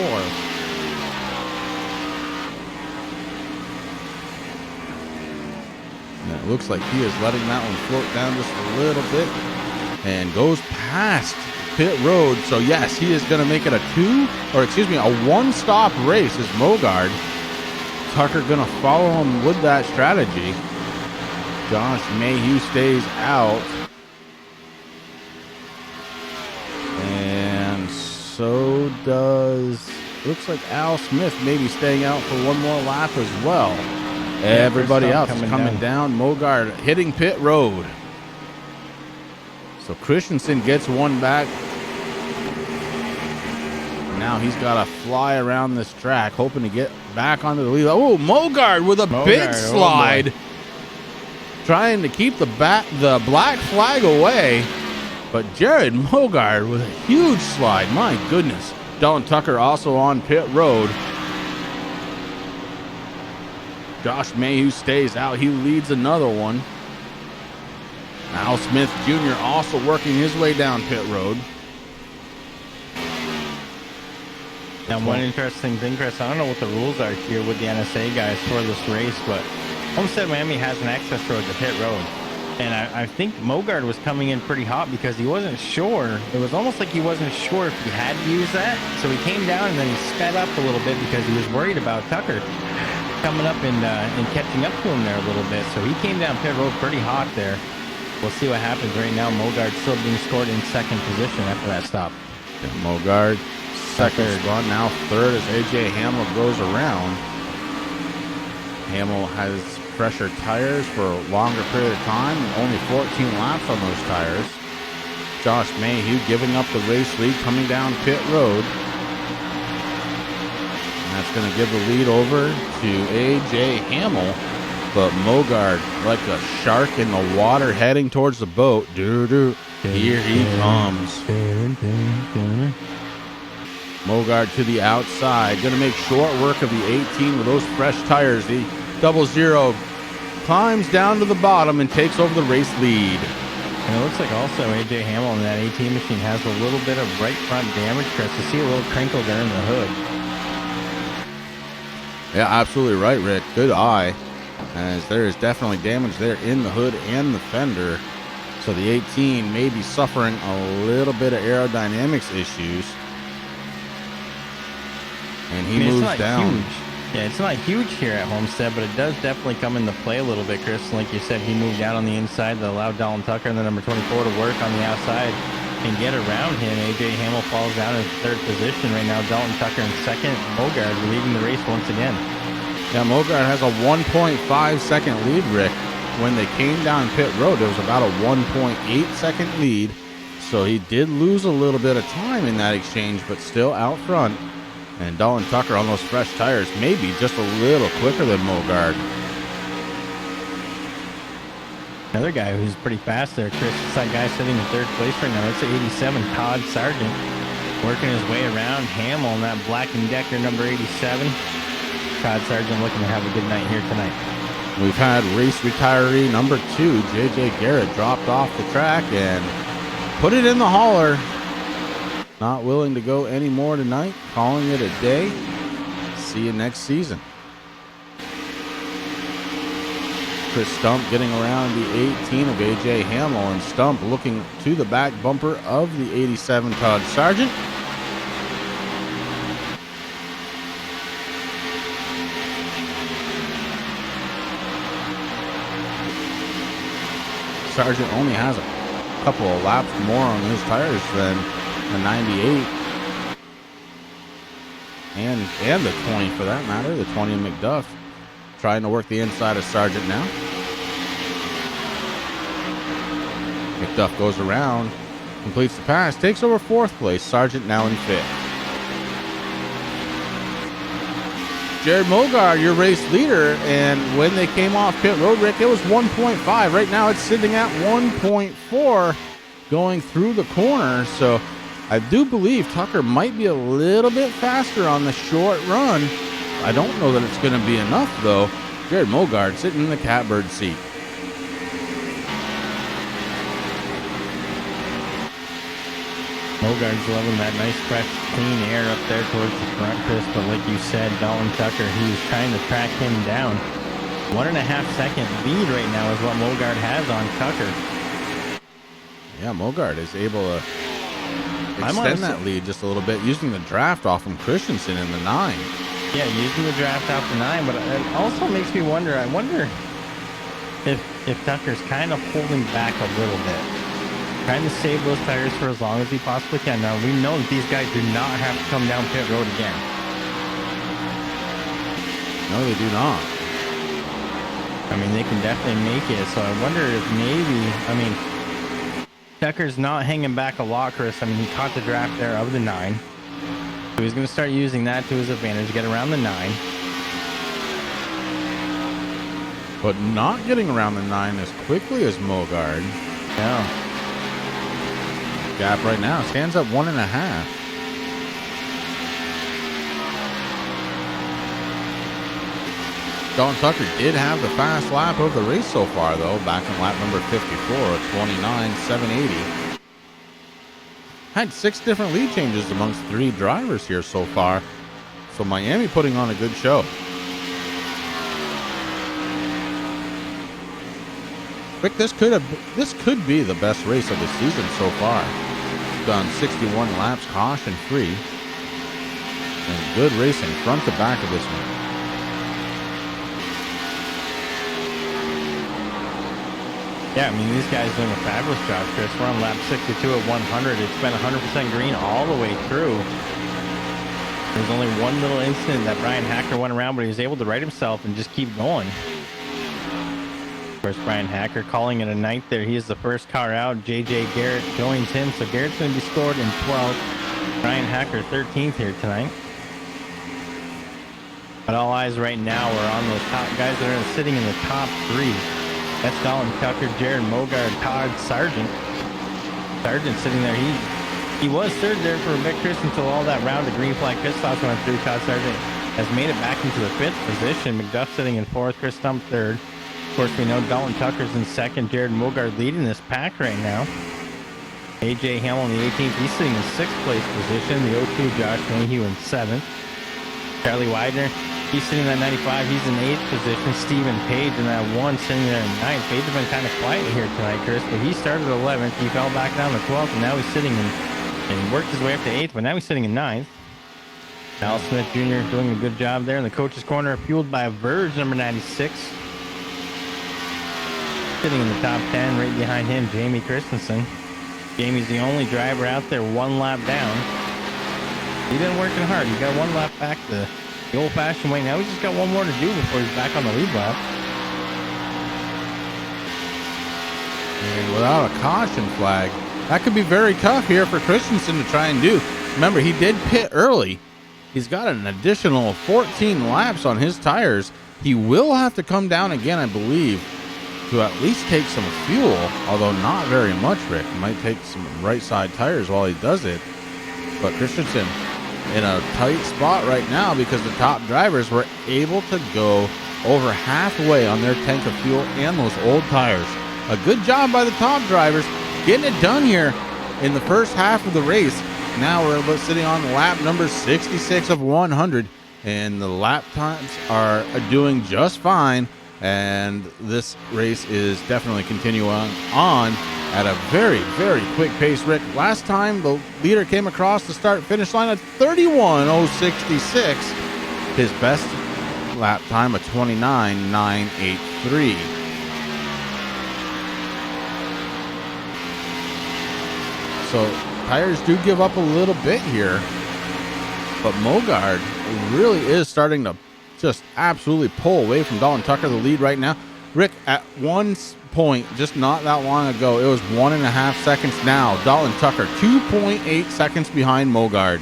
And it looks like he is letting that one float down just a little bit and goes past pit road. So yes, he is going to make it a one-stop race as Mogard. Tucker going to follow him with that strategy. Josh Mayhew stays out. And so does, looks like Al Smith maybe staying out for one more lap as well. Everybody else coming down. Mogard hitting pit road. So Christensen gets one back. Now he's got to fly around this track, hoping to get back onto the lead. Oh, Mogard with a big slide. Trying to keep the black flag away. But Jared Mogard with a huge slide. My goodness. Dalton Tucker also on pit road. Josh Mayhew stays out. He leads another one. Al Smith Jr. also working his way down pit road. Now, one interesting thing, Chris, I don't know what the rules are here with the NSA guys for this race, but Homestead Miami has an access road to pit road. And I think Mogard was coming in pretty hot because he wasn't sure. It was almost like he wasn't sure if he had to use that. So he came down and then he sped up a little bit because he was worried about Tucker coming up and catching up to him there a little bit. So he came down pit road pretty hot there. We'll see what happens. Right now, Mogard still being scored in second position after that stop. Yeah, Mogard second spot, now third as AJ Hamill goes around. Hamill has fresher tires for a longer period of time, only 14 laps on those tires. Josh Mayhew giving up the race lead coming down pit road. And that's going to give the lead over to AJ Hamill. But Mogard, like a shark in the water heading towards the boat. Here he comes. Mogard to the outside. Going to make short work of the 18 with those fresh tires. The 00 climbs down to the bottom and takes over the race lead. And it looks like also AJ Hamill in that 18 machine has a little bit of right front damage, Chris. You see a little crinkle there in the hood. Yeah, absolutely right, Rick. Good eye. As there is definitely damage there in the hood and the fender. So the 18 may be suffering a little bit of aerodynamics issues. And he moves down. Huge. Yeah, it's not huge here at Homestead, but it does definitely come into play a little bit, Chris. Like you said, he moved down on the inside to allow Dalton Tucker and the number 24 to work on the outside and get around him. AJ Hamill falls down in third position right now. Dalton Tucker in second. Mogard leading the race once again. Yeah, Mogard has a 1.5 second lead, Rick. When they came down pit road, it was about a 1.8 second lead. So he did lose a little bit of time in that exchange, but still out front. And Dalton Tucker on those fresh tires maybe just a little quicker than Mogard. Another guy who's pretty fast there, Chris. It's that guy sitting in third place right now. That's 87, Todd Sargent. Working his way around Hamill in that Black & Decker number 87. Todd Sargent looking to have a good night here tonight. We've had race retiree number 2, J.J. Garrett, dropped off the track and put it in the hauler. Not willing to go any more tonight. Calling it a day. See you next season. Chris Stump getting around the 18 of AJ Hamill, and Stump looking to the back bumper of the 87 Todd Sargent. Sargent only has a couple of laps more on his tires than the 98 and the 20 for that matter, the 20 of McDuff. Trying to work the inside of Sargent now. McDuff goes around, completes the pass, takes over fourth place. Sargent now in fifth. Jared Mogard, your race leader, and when they came off pit road, Rick, it was 1.5. Right now it's sitting at 1.4 going through the corner. So I do believe Tucker might be a little bit faster on the short run. I don't know that it's going to be enough, though. Jared Mogard sitting in the catbird seat. Mogard's loving that nice, fresh, clean air up there towards the front, Chris. But like you said, Dalton Tucker, he was trying to track him down. 1.5 second lead right now is what Mogard has on Tucker. Yeah, Mogard is able to extend that lead just a little bit using the draft off from Christensen in the 9. Yeah, using the draft off the 9, but it also makes me wonder. I wonder if Tucker's kind of holding back a little bit, trying to save those tires for as long as he possibly can. Now, we know that these guys do not have to come down pit road again. No, they do not. I mean, they can definitely make it, so I wonder if maybe, Tucker's not hanging back a lot, Chris. I mean, he caught the draft there of the 9. So he's going to start using that to his advantage, get around the 9. But not getting around the 9 as quickly as Mogard. No. gap right now. It stands at 1.5. Dalton Tucker did have the fast lap of the race so far, though, back in lap number 54 at 29.780. Had 6 different lead changes amongst 3 drivers here so far. So Miami putting on a good show. Rick, this could be the best race of the season so far. Done 61 laps caution free. And good racing front to back of this one. Yeah, I mean, these guys doing a fabulous job, Chris. We're on lap 62 at 100. It's been 100% green all the way through. There's only one little incident that Brian Hacker went around, but he was able to right himself and just keep going. Of course, Brian Hacker calling it a night there. He is the first car out. JJ Garrett joins him, so Garrett's going to be scored in 12th. Brian Hacker 13th here tonight. But all eyes right now are on those top guys that are sitting in the top 3. That's Dalton Tucker, Jared Mogard, Todd Sargent. Sargent sitting there. He was third there for Vic Chris until all that round of green flag pit stops went through. Todd Sargent has made it back into the 5th position. McDuff sitting in 4th, Chris Stump 3rd. Of course, we know Dalton Tucker's in 2nd. Jared Mogard leading this pack right now. AJ Hamill in the 18th. He's sitting in 6th place position. The 02 Josh Mayhew in 7th. Charlie Widener. He's sitting at 95. He's in 8th position. Stephen Page in that 1 sitting there in 9th. Page has been kind of quiet here tonight, Chris, but he started 11th. He fell back down to 12th, and now he's sitting in and worked his way up to 8th, but now he's sitting in 9th. Al Smith Jr. doing a good job there in the coach's corner, fueled by Verge, number 96. Sitting in the top 10, right behind him, Jamie Christensen. Jamie's the only driver out there 1 lap down. He been working hard. He got 1 lap back the old-fashioned way. Now he's just got 1 more to do before he's back on the lead lap. And without a caution flag, that could be very tough here for Christensen to try and do. Remember, he did pit early. He's got an additional 14 laps on his tires. He will have to come down again, I believe, to at least take some fuel, although not very much, Rick. He might take some right side tires while he does it. But Christensen in a tight spot right now because the top drivers were able to go over halfway on their tank of fuel and those old tires. A good job by the top drivers getting it done here in the first half of the race. Now we're sitting on lap number 66 of 100, and the lap times are doing just fine, and this race is definitely continuing on at a very, very quick pace. Rick, last time the leader came across the start-finish line at 31.066. His best lap time of 29.983. So tires do give up a little bit here, but Mogard really is starting to just absolutely pull away from Dalton Tucker, the lead right now. Rick, at one point, just not that long ago, it was 1.5 seconds. Now, Dalton Tucker, 2.8 seconds behind Mogard.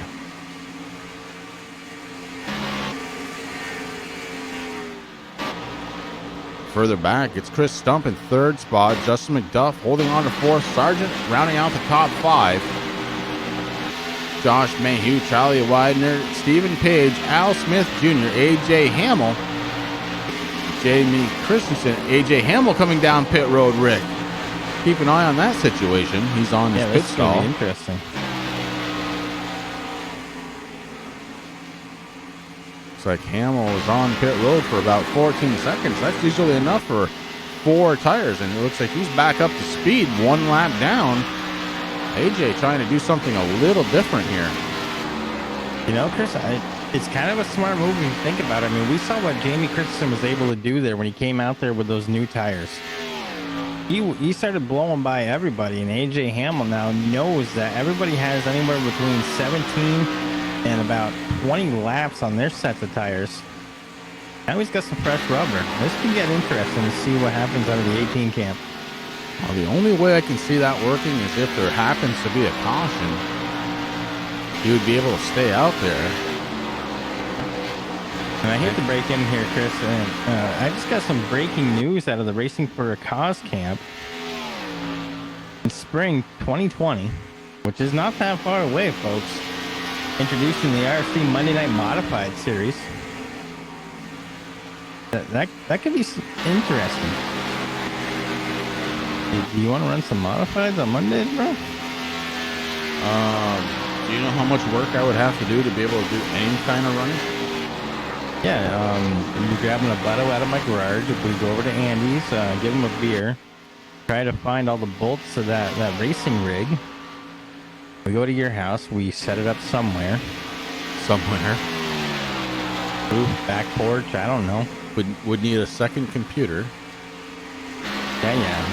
Further back, it's Chris Stump in 3rd spot. Justin McDuff holding on to 4th. Sargent rounding out the top 5. Josh Mayhew, Charlie Widener, Stephen Page, Al Smith Jr., AJ Hamill, Jamie Christensen. AJ Hamill coming down pit road, Rick. Keep an eye on that situation. He's on his pit stall. Interesting. Looks like Hamill is on pit road for about 14 seconds. That's usually enough for 4 tires, and it looks like he's back up to speed, 1 lap down. AJ trying to do something a little different here. You know, Chris, it's kind of a smart move when you think about it. I mean, we saw what Jamie Christensen was able to do there when he came out there with those new tires. He started blowing by everybody, and AJ Hamill now knows that everybody has anywhere between 17 and about 20 laps on their sets of tires. Now he's got some fresh rubber. This can get interesting to see what happens out of the 18 camp. Well, the only way I can see that working is if there happens to be a caution. He would be able to stay out there. And I hate to break in here, Chris. I just got some breaking news out of the Racing for a Cause camp. In spring 2020, which is not that far away, folks. Introducing the RC Monday Night Modified Series. That could be interesting. Do you want to run some modifieds on Mondays, bro? Do you know how much work I would have to do to be able to do any kind of running? Yeah, you're grabbing a bottle out of my garage. We go over to Andy's, give him a beer, try to find all the bolts of that racing rig. We go to your house, we set it up somewhere. Roof, back porch, I don't know. Would need a second computer. Yeah.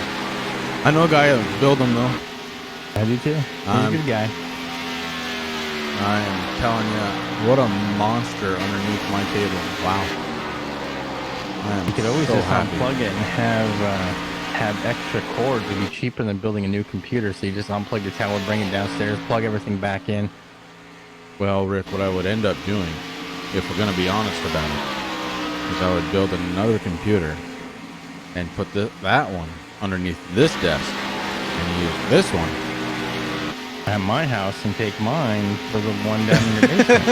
I know a guy that build them though. I do too. He's a good guy. I am telling you, what a monster underneath my table. Wow. You could always so just happy. unplug it and have extra cords. It'd be cheaper than building a new computer. So you just unplug the tower, bring it downstairs, plug everything back in. Well, Rick, what I would end up doing, if we're going to be honest about it, is I would build another computer and put that one underneath this desk and use this one at my house and take mine for the one down in your basement.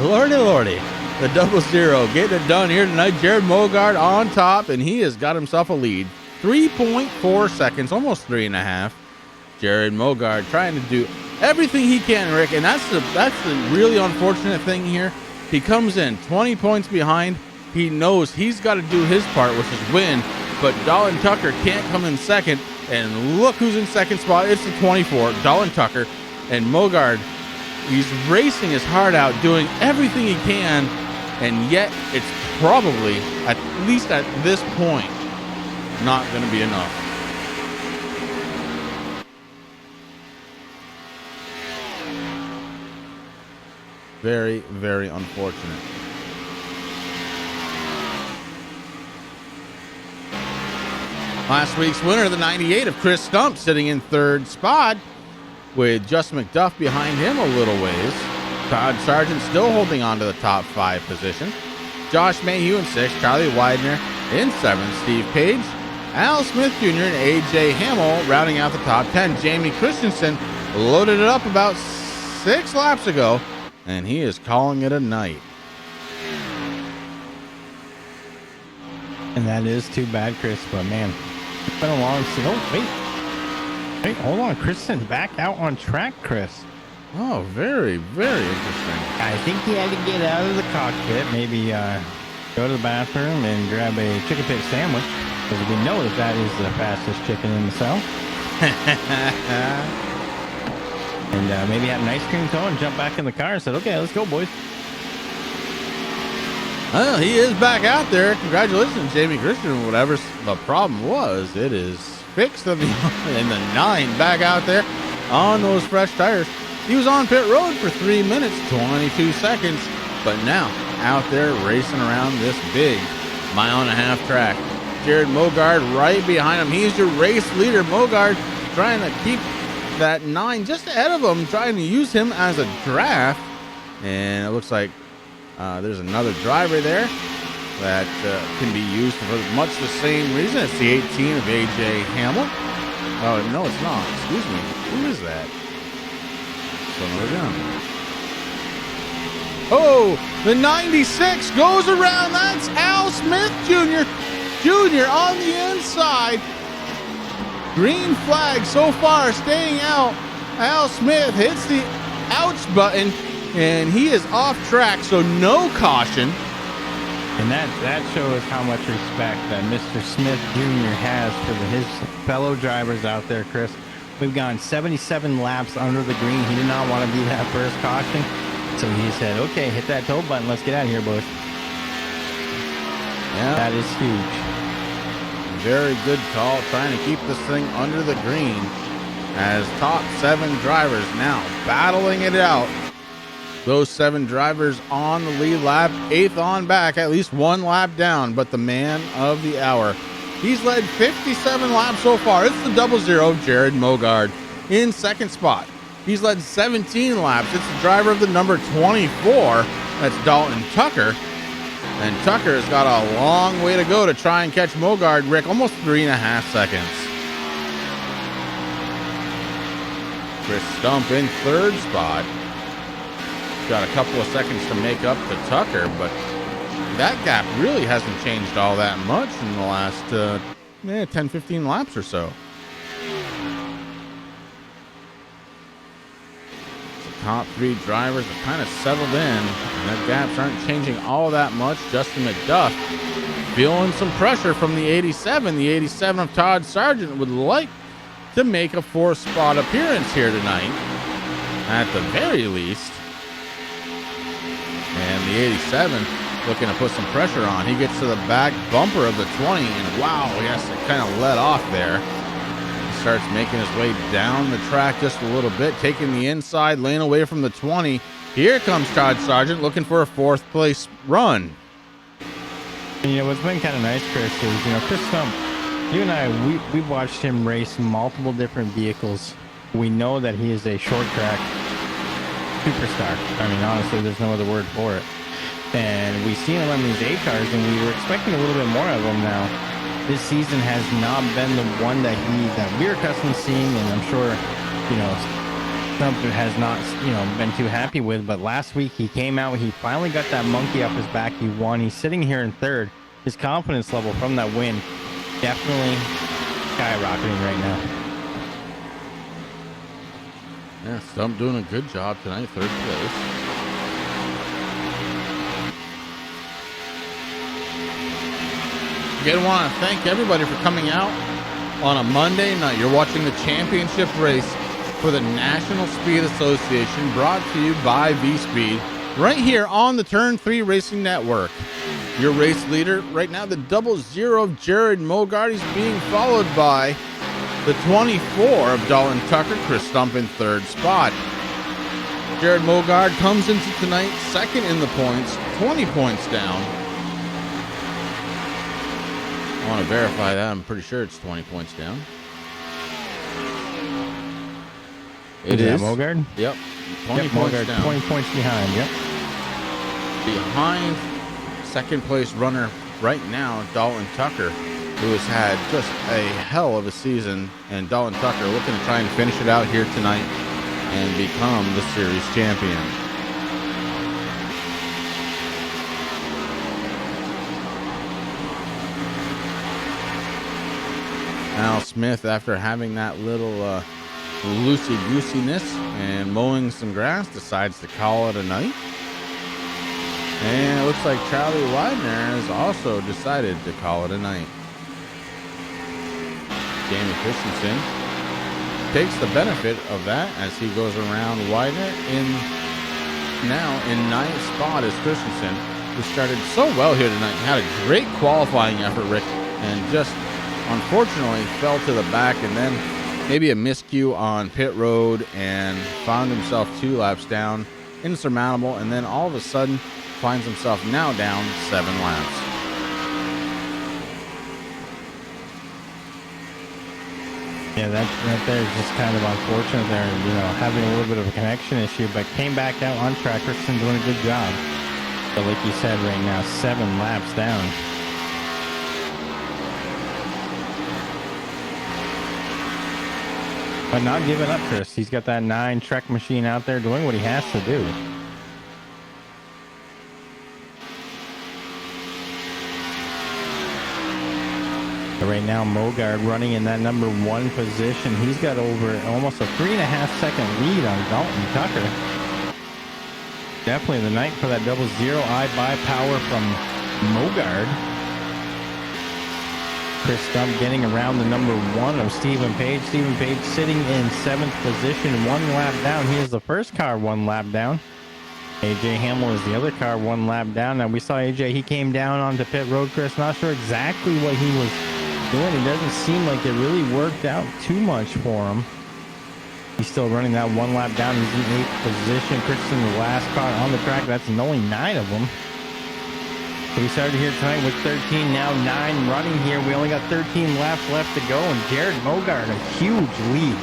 Lordy. The 00 getting it done here tonight. Jared Mogard on top, and he has got himself a lead. 3.4 seconds, almost 3.5. Jared Mogard trying to do everything he can, Rick, and that's the really unfortunate thing here. He comes in 20 points behind. He knows he's got to do his part, which is win, but Dolan Tucker can't come in second, and look who's in second spot. It's the 24, Dolan Tucker, and Mogard, he's racing his heart out, doing everything he can, and yet it's probably, at least at this point, not going to be enough. Very, very unfortunate. Last week's winner, the 98 of Chris Stump, sitting in third spot with Justin McDuff behind him a little ways. Todd Sargent still holding on to the top 5 position. Josh Mayhew in 6th, Charlie Widener in 7th, Steve Page, Al Smith Jr. and A.J. Hamill rounding out the top 10. Jamie Christensen loaded it up about 6 laps ago, and he is calling it a night. And that is too bad, Chris, but man, it's been a long season. Oh, wait, hold on. Christensen back out on track, Chris. Oh, very, very interesting. I think he had to get out of the cockpit, maybe go to the bathroom and grab a chicken pig sandwich, because we know that is the fastest chicken in the South. And maybe have an ice cream cone and jump back in the car and said, okay, let's go, boys. Well, he is back out there. Congratulations, Jamie Christian. Whatever the problem was, it is fixed in the 9 back out there on those fresh tires. He was on pit road for 3 minutes, 22 seconds, but now out there racing around this big 1.5-mile track. Jared Mogard right behind him. He's your race leader. Mogard trying to keep that 9 just ahead of him, trying to use him as a draft. And it looks like there's another driver there that can be used for much the same reason. It's the 18 of A.J. Hamill. Oh, no, it's not. Excuse me. Who is that? Another down. Oh, the 96 goes around. That's Al Smith Jr. On the inside. Green flag so far staying out. Al Smith hits the ouch button, and he is off track, so no caution. And that shows how much respect that Mr. Smith Jr. has for his fellow drivers out there, Chris. We've gone 77 laps under the green. He did not want to be that first caution. So he said, okay, hit that tow button. Let's get out of here, boys. Yeah. That is huge. Very good call, trying to keep this thing under the green as top 7 drivers now battling it out. Those 7 drivers on the lead lap, 8th on back, at least 1 lap down, but the man of the hour. He's led 57 laps so far. It's the 00, Jared Mogard, in second spot. He's led 17 laps. It's the driver of the number 24. That's Dalton Tucker. And Tucker has got a long way to go to try and catch Mogard, Rick. Almost 3.5 seconds. Chris Stump in third spot. Got a couple of seconds to make up to Tucker, but that gap really hasn't changed all that much in the last 10, 15 laps or so. The top three drivers have kind of settled in, and their gaps aren't changing all that much. Justin McDuff feeling some pressure from the 87. The 87 of Todd Sargent would like to make a fourth spot appearance here tonight, at the very least. And the 87 looking to put some pressure on. He gets to the back bumper of the 20, and wow, he has to kind of let off there. He starts making his way down the track just a little bit, taking the inside lane away from the 20. Here comes Todd Sargent looking for a fourth place run. And, what's been kind of nice, Chris, is, Chris Stump, you and I, we watched him race multiple different vehicles. We know that he is a short track superstar. I mean, honestly, there's no other word for it. And we've seen him on these A cars, and we were expecting a little bit more of him now. This season has not been the one that we're accustomed to seeing, and I'm sure, Stump has not, been too happy with. But last week he came out, he finally got that monkey off his back, he won. He's sitting here in third. His confidence level from that win definitely skyrocketing right now. Yeah, Stump doing a good job tonight, third place. Again, I want to thank everybody for coming out on a Monday night. You're watching the championship race for the National Speed Association, brought to you by V-Speed, right here on the Turn 3 Racing Network. Your race leader right now, the 00 of Jared Mogard. He's being followed by the 24 of Dalton Tucker, Chris Stump in third spot. Jared Mogard comes into tonight second in the points, 20 points down. I want to verify that. I'm pretty sure it's 20 points down. It is. Mogard? Yep. 20 points Mogard, down. 20 points behind, yep. Behind second place runner right now, Dalton Tucker, who has had just a hell of a season. And Dalton Tucker looking to try and finish it out here tonight and become the series champion. Al Smith, after having that little loosey-goosiness and mowing some grass, decides to call it a night. And it looks like Charlie Widener has also decided to call it a night. Jamie Christensen takes the benefit of that as he goes around Widener now in ninth spot is Christensen, who started so well here tonight. Had a great qualifying effort, Rick, and just unfortunately fell to the back, and then maybe a miscue on pit road and found himself 2 laps down, insurmountable, and then all of a sudden finds himself now down 7 laps. Yeah, that there is just kind of unfortunate there, having a little bit of a connection issue, but came back out on track. Christensen doing a good job. But like you said, right now, 7 laps down. But not giving up, Chris. He's got that 9 Trek machine out there doing what he has to do. But right now, Mogard running in that number 1 position. He's got over almost a 3.5 second lead on Dalton Tucker. Definitely the night for that 00 I-Buy power from Mogard. Chris Stump getting around the number 1 of Stephen Page. Stephen Page sitting in 7th position, 1 lap down. He is the first car 1 lap down. AJ Hamill is the other car 1 lap down. Now we saw AJ, he came down onto pit road, Chris. Not sure exactly what he was doing. It doesn't seem like it really worked out too much for him. He's still running that 1 lap down. He's in 8th position. Christensen, the last car on the track. That's only 9 of them. So we started here tonight with 13, now 9 running here. We only got 13 laps left to go, and Jared Mogard, a huge lead.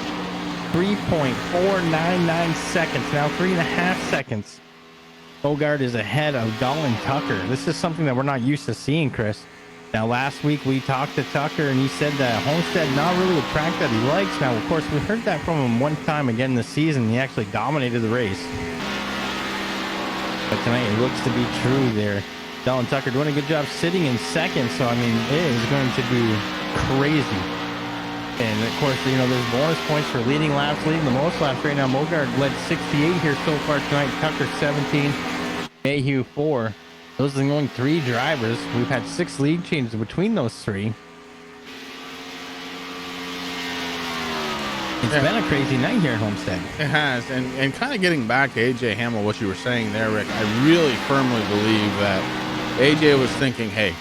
3.499 seconds, now 3.5 seconds Bogart is ahead of Dolan Tucker. This is something that we're not used to seeing, Chris. Now, last week we talked to Tucker, and he said that Homestead not really a track that he likes. Now, of course, we heard that from him one time again this season. He actually dominated the race. But tonight it looks to be true there. Dolan Tucker doing a good job sitting in second, so, I mean, it is going to be crazy. And, of course, you know, there's bonus points for leading laps, leading the most laps right now. Bogart led 68 here so far tonight. Tucker 17, Mayhew 4. Those are the only 3 drivers. We've had 6 lead changes between those 3. It's been a crazy night here at Homestead. It has. And kind of getting back to AJ Hamel, what you were saying there, Rick, I really firmly believe that AJ was thinking, hey,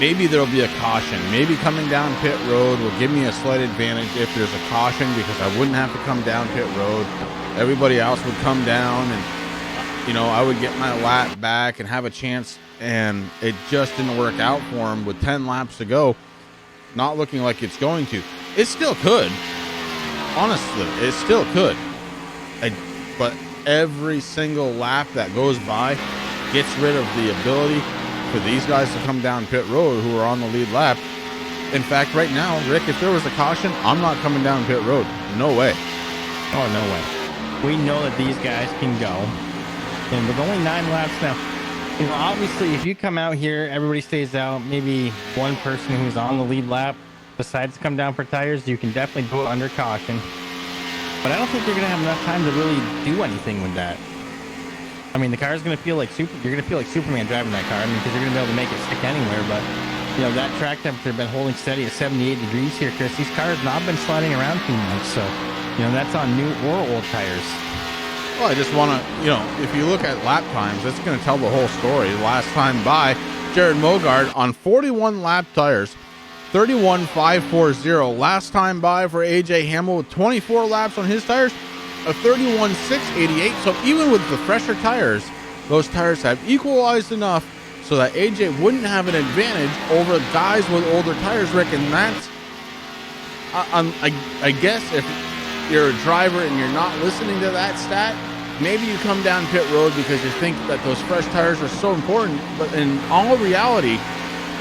maybe there'll be a caution. Maybe coming down pit road will give me a slight advantage if there's a caution, because I wouldn't have to come down pit road. Everybody else would come down, and you know, I would get my lap back and have a chance, and it just didn't work out for him with 10 laps to go. Not looking like it's going to. It still could. Honestly, it still could. But every single lap that goes by gets rid of the ability for these guys to come down pit road who are on the lead lap. In fact, right now, Rick, if there was a caution, I'm not coming down pit road. No way. Oh, no way. We know that these guys can go. And with only 9 laps now, you know, obviously, if you come out here, everybody stays out. Maybe one person who's on the lead lap decides to come down for tires, you can definitely do it under caution. But I don't think you're going to have enough time to really do anything with that. I mean, the car is going to feel like you're going to feel like Superman driving that car. I mean, because you're going to be able to make it stick anywhere. But, you know, that track temperature has been holding steady at 78 degrees here, Chris. These cars not been sliding around too much. So, you know, that's on new or old tires. Well, I just want to, you know, if you look at lap times, that's going to tell the whole story. Last time by, Jared Mogard on 41 lap tires, 31.540. Last time by for AJ Hamel with 24 laps on his tires, a 31.688. So even with the fresher tires, those tires have equalized enough so that AJ wouldn't have an advantage over guys with older tires, Rick. And that's, I guess if you're a driver and you're not listening to that stat, maybe you come down pit road because you think that those fresh tires are so important. But in all reality,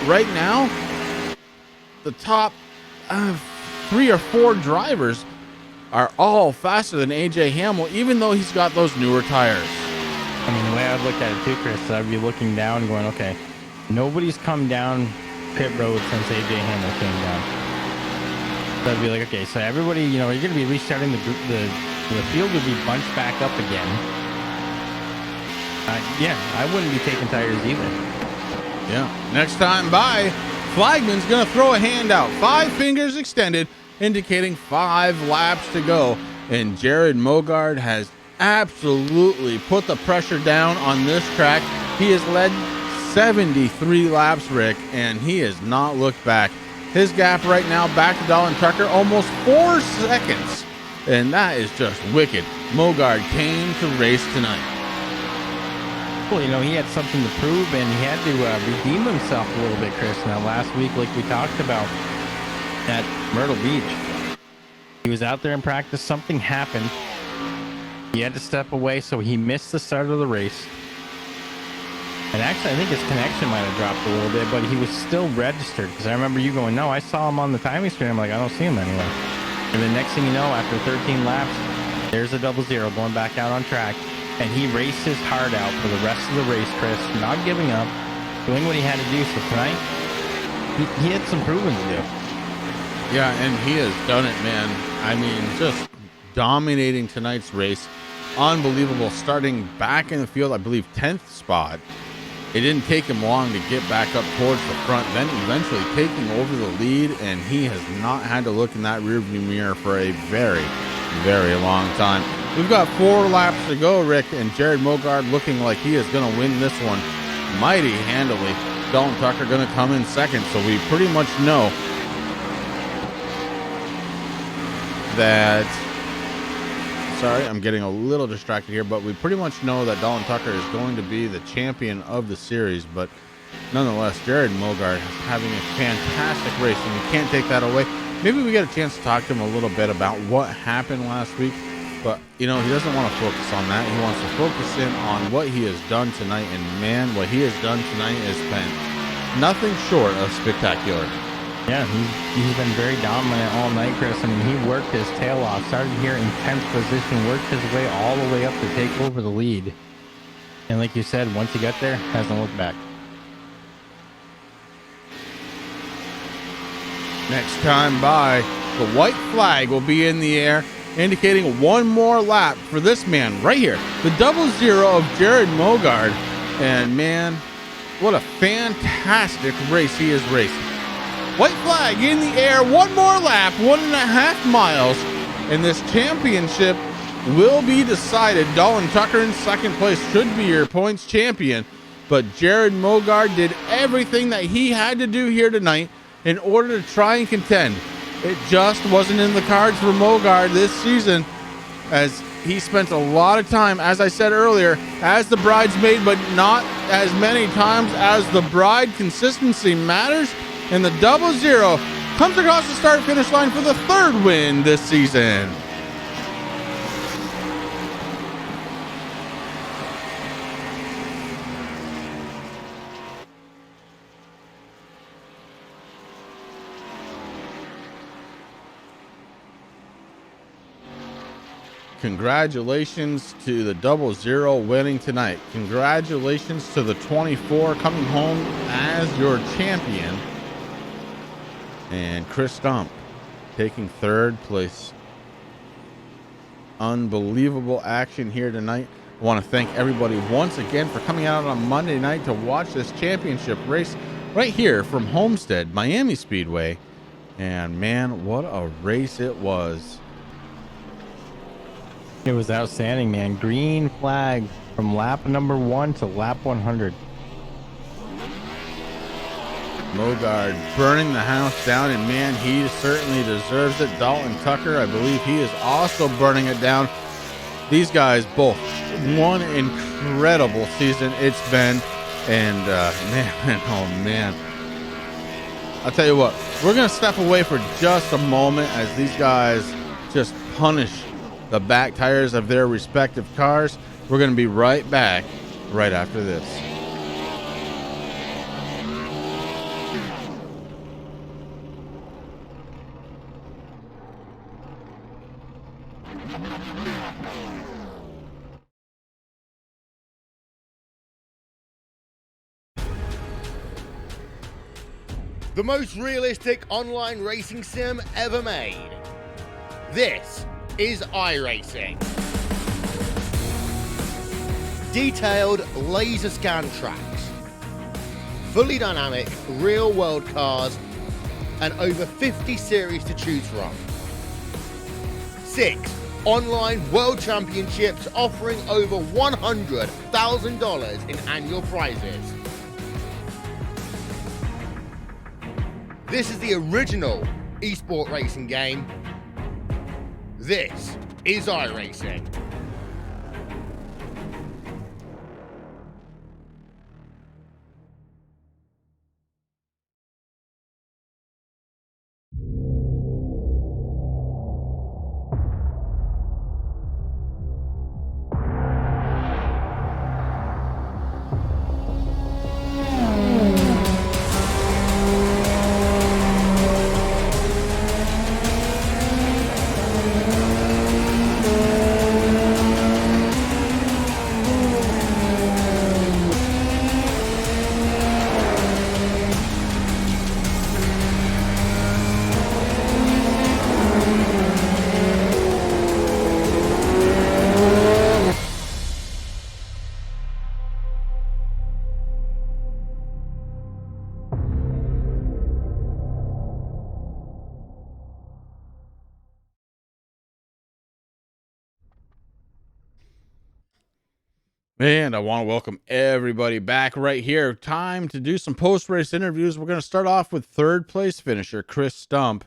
right now, the top 3 or 4 drivers are all faster than AJ Hamel, even though he's got those newer tires. I mean, the way I'd look at it too, Chris, I'd be looking down and going, okay, nobody's come down pit road since AJ Hamel came down. So I'd be like, okay, so everybody, you know, you're going to be restarting the field would be bunched back up again. Yeah, I wouldn't be taking tires either. Yeah. Next time by, Flagman's going to throw a hand out. 5 fingers extended, indicating 5 laps to go. And Jared Mogard has absolutely put the pressure down on this track. He has led 73 laps, Rick, and he has not looked back. His gap right now back to Dolan Tucker, almost 4 seconds. And that is just wicked. Mogard came to race tonight. Well, you know, he had something to prove, and he had to redeem himself a little bit, Chris. Now, last week, like we talked about at Myrtle Beach, he was out there in practice. Something happened. He had to step away, so he missed the start of the race. And actually, I think his connection might have dropped a little bit, but he was still registered. Because I remember you going, no, I saw him on the timing screen. I'm like, I don't see him anywhere. And the next thing you know, after 13 laps, there's a 00 going back out on track. And he raced his heart out for the rest of the race, Chris, not giving up, doing what he had to do. So tonight, he had some proving to do. Yeah, and he has done it, man. I mean, just dominating tonight's race. Unbelievable. Starting back in the field, I believe 10th spot. It didn't take him long to get back up towards the front, then eventually taking over the lead, and he has not had to look in that rearview mirror for a very, very long time. We've got 4 laps to go, Rick, and Jared Mogard looking like he is going to win this one mighty handily. Dalton Tucker going to come in second, so we pretty much know that... Sorry, I'm getting a little distracted here, but we pretty much know that Dalton Tucker is going to be the champion of the series. But nonetheless, Jared Mogard is having a fantastic race, and we can't take that away. Maybe we get a chance to talk to him a little bit about what happened last week. But, you know, he doesn't want to focus on that. He wants to focus in on what he has done tonight. And, man, what he has done tonight has been nothing short of spectacular. Yeah, he's been very dominant all night, Chris. I mean, he worked his tail off, started here in 10th position, worked his way all the way up to take over the lead. And like you said, once he got there, hasn't looked back. Next time by, the white flag will be in the air, indicating one more lap for this man right here. The 00 of Jared Mogard. And, man, what a fantastic race he is racing. White flag in the air, one more lap, 1.5 miles, and this championship will be decided. Dalton Tucker in second place should be your points champion, but Jared Mogard did everything that he had to do here tonight in order to try and contend. It just wasn't in the cards for Mogard this season, as he spent a lot of time, as I said earlier, as the bridesmaid, but not as many times as the bride. Consistency matters. And the 00 comes across the start-finish line for the third win this season. Congratulations to the 00 winning tonight. Congratulations to the 24 coming home as your champion. And Chris Stump taking third place. Unbelievable action here tonight. I want to thank everybody once again for coming out on Monday night to watch this championship race right here from Homestead Miami Speedway. And man, what a race it was. It was outstanding, man. Green flag from lap number 1 to lap 100. Mogard burning the house down, and man, he certainly deserves it. Dalton Tucker, I believe he is also burning it down. These guys both, one incredible season it's been, and man, oh man. I'll tell you what, we're going to step away for just a moment as these guys just punish the back tires of their respective cars. We're going to be right back right after this. The most realistic online racing sim ever made. This is iRacing. Detailed laser scan tracks, fully dynamic real world cars, and over 50 series to choose from. 6 online world championships offering over $100,000 in annual prizes. This is the original esport racing game. This is iRacing. And I want to welcome everybody back right here. Time to do some post-race interviews. We're going to start off with third place finisher Chris Stump.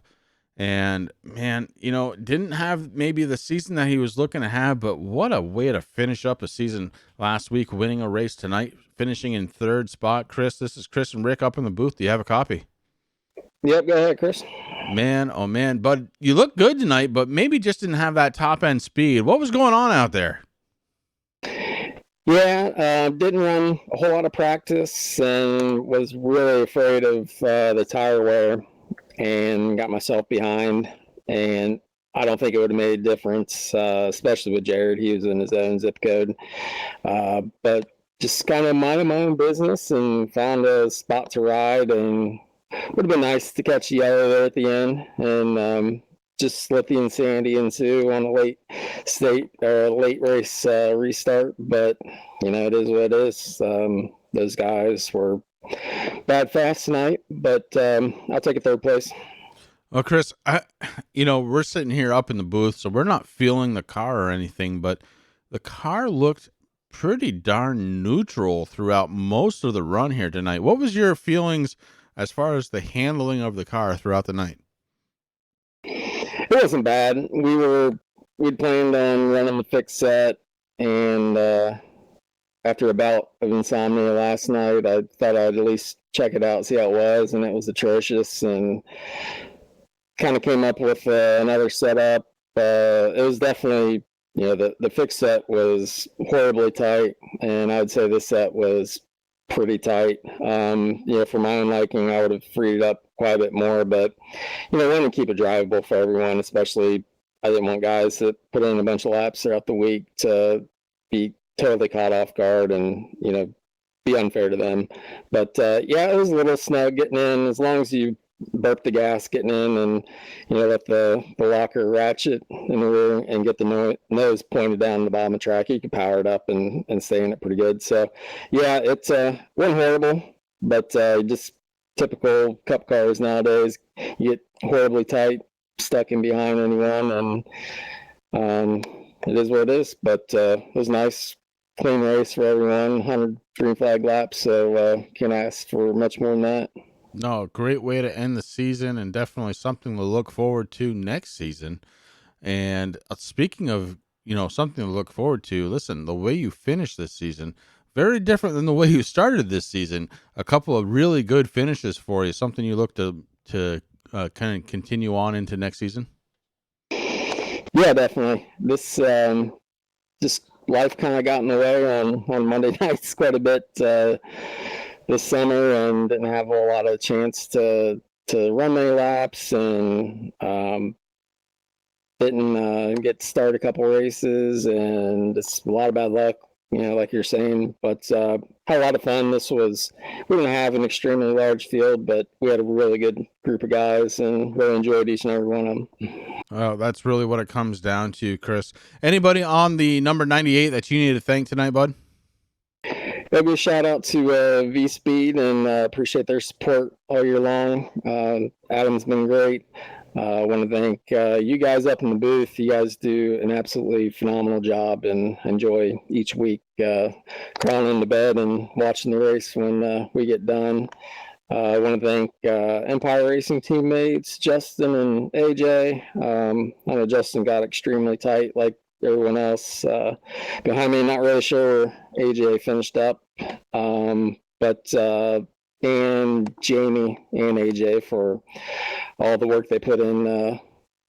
And man, you know, didn't have maybe the season that he was looking to have, but what a way to finish up a season last week, winning a race tonight, finishing in third spot. Chris, this is Chris and Rick up in the booth. Do you have a copy? Yep, go ahead, Chris. Man, oh man, bud, you look good tonight, but maybe just didn't have that top end speed. What was going on out there? Yeah, didn't run a whole lot of practice and was really afraid of the tire wear and got myself behind. And I don't think it would have made a difference, especially with Jared. He was in his own zip code. But just kind of minding my own business and found a spot to ride, and would have been nice to catch the yellow there at the end and just let the insanity ensue on a late race restart. But it is what it is. Those guys were bad fast tonight, but I'll take a third place. Well, Chris, we're sitting here up in the booth, so we're not feeling the car or anything, but the car looked pretty darn neutral throughout most of the run here tonight. What was your feelings as far as the handling of the car throughout the night? It wasn't bad. We'd planned on running the fixed set, and after a bout of insomnia last night, I thought I'd at least check it out, see how it was, and it was atrocious. And kind of came up with another setup. It was definitely, the fixed set was horribly tight, and I would say this set was pretty tight. For my own liking, I would have freed it up quite a bit more, but wanted to keep it drivable for everyone, especially I didn't want guys that put in a bunch of laps throughout the week to be totally caught off guard and, be unfair to them. But it was a little snug getting in, as long as you burp the gas getting in and let the locker ratchet in the rear and get the nose pointed down the bottom of the track. You can power it up and stay in it pretty good. So it's wasn't horrible, but just typical cup cars nowadays. You get horribly tight, stuck in behind anyone, and it is what it is. But it was nice, clean race for everyone, 100 green flag laps, so can't ask for much more than that. No, great way to end the season, and definitely something to look forward to next season. And speaking of, something to look forward to, listen, the way you finished this season, very different than the way you started this season. A couple of really good finishes for you, something you look to kind of continue on into next season. Yeah, definitely. This just life kind of got in the way on Monday nights quite a bit this summer, and didn't have a lot of chance to run many laps, and didn't get to start a couple races, and just a lot of bad luck, like you're saying. But had a lot of fun. We didn't have an extremely large field, but we had a really good group of guys and really enjoyed each and every one of them. Oh, that's really what it comes down to, Chris. Anybody on the number 98 that you need to thank tonight, bud? Maybe a shout out to V Speed, and appreciate their support all year long. Adam's been great. I want to thank you guys up in the booth. You guys do an absolutely phenomenal job, and enjoy each week crawling into bed and watching the race when we get done. I want to thank Empire Racing teammates Justin and AJ. I know Justin got extremely tight like everyone else behind me. Not really sure where AJ finished up, but and Jamie and AJ for all the work they put in.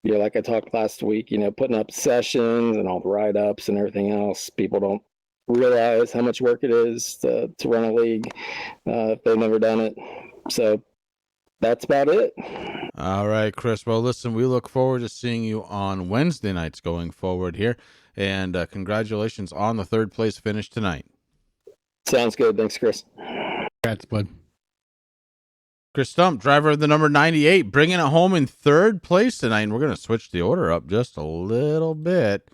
Like I talked last week, putting up sessions and all the write-ups and everything else. People don't realize how much work it is to run a league if they've never done it. So that's about it. All right, Chris. Well, listen, we look forward to seeing you on Wednesday nights going forward here. And congratulations on the third place finish tonight. Sounds good. Thanks, Chris. Congrats, bud. Chris Stump, driver of the number 98, bringing it home in third place tonight. And we're going to switch the order up just a little bit,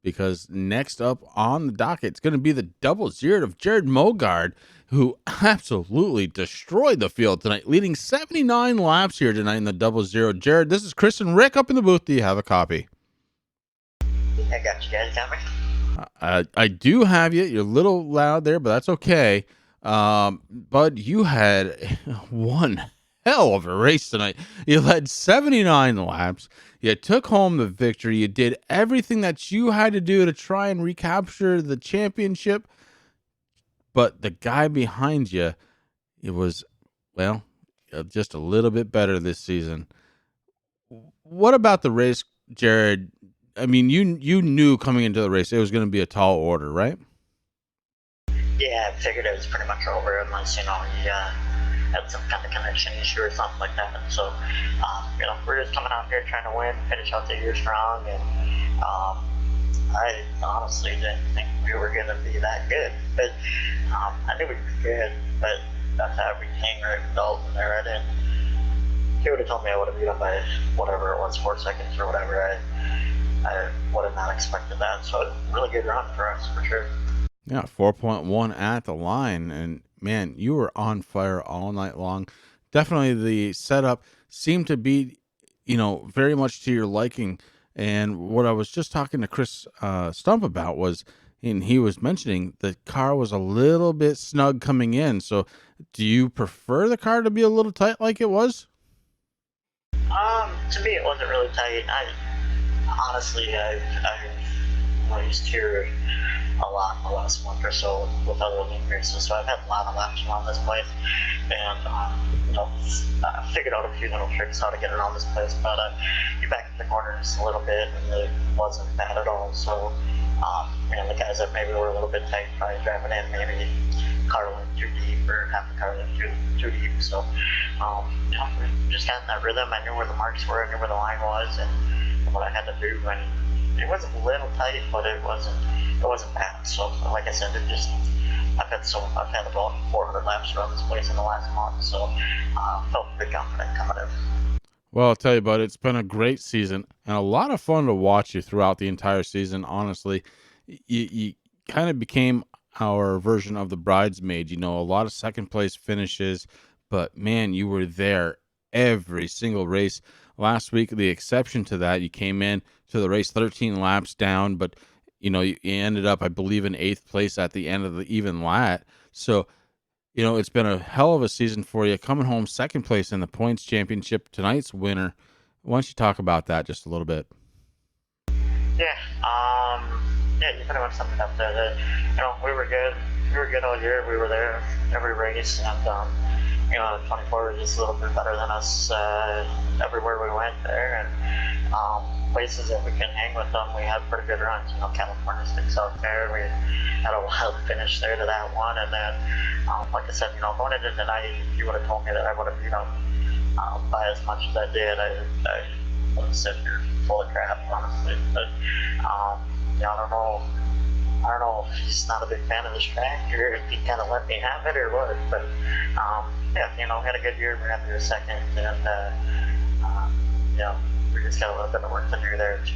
because next up on the docket, it's going to be the double zero of Jared Mogard, who absolutely destroyed the field tonight, leading 79 laps here tonight in the double zero. Jared, this is Chris and Rick up in the booth. Do you have a copy? I got you guys, Tommy. I do have you. You're a little loud there, but that's okay. Bud, you had one hell of a race tonight. You led 79 laps. You took home the victory. You did everything that you had to do to try and recapture the championship. But the guy behind you, it was, well, just a little bit better this season. What about the race, Jared? I mean, you knew coming into the race it was going to be a tall order, right? Yeah, I figured it was pretty much over unless, he had some kind of connection issue or something like that. So, we're just coming out here trying to win, finish out the year strong, and I honestly didn't think we were going to be that good. But I knew we were good, but that's how we hang right with Dalton there. I didn't. He would have told me I would have beat him by whatever it was, 4 seconds or whatever. I would have not expected that. So, really good run for us, for sure. Yeah, 4.1 at the line. And man, you were on fire all night long. Definitely the setup seemed to be, very much to your liking. And what I was just talking to Chris Stump about was, and he was mentioning the car was a little bit snug coming in. So do you prefer the car to be a little tight like it was? To me, it wasn't really tight. I've raced here a lot in the last month or so with other league races, so I've had a lot of laps around this place, and I figured out a few little tricks how to get around this place. But you back up the corner just a little bit, and it wasn't bad at all. So, the guys that maybe were a little bit tight, probably driving in maybe car length too deep or half the car length too deep. So, we just got in that rhythm. I knew where the marks were, I knew where the line was, and what I had to do. And it wasn't a little tight, but it wasn't bad. So, like I said, I've had about 400 laps around this place in the last month, so felt pretty confident coming in. Well, I'll tell you, bud, it's been a great season and a lot of fun to watch you throughout the entire season. Honestly, you kind of became our version of the bridesmaid. A lot of second place finishes, but man, you were there every single race. Last week, the exception to that, you came in to the race 13 laps down, but you ended up, I believe, in 8th place at the end of the even lat. So, it's been a hell of a season for you. Coming home second place in the points championship, tonight's winner. Why don't you talk about that just a little bit? You pretty much summed it up there. We were good. We were good all year. We were there every race, and 24 was just a little bit better than us everywhere we went there, and places that we can hang with them, we had pretty good runs. California sticks out there. We had a wild finish there to that one, and then, like I said, going into tonight, if you would have told me that I would have beat them by as much as I did, I would have said you're full of crap, honestly. But I don't know if he's not a big fan of this track, or if he kind of let me have it, or what. But we had a good year. We're happy with second, and we just got a little bit of work to do there to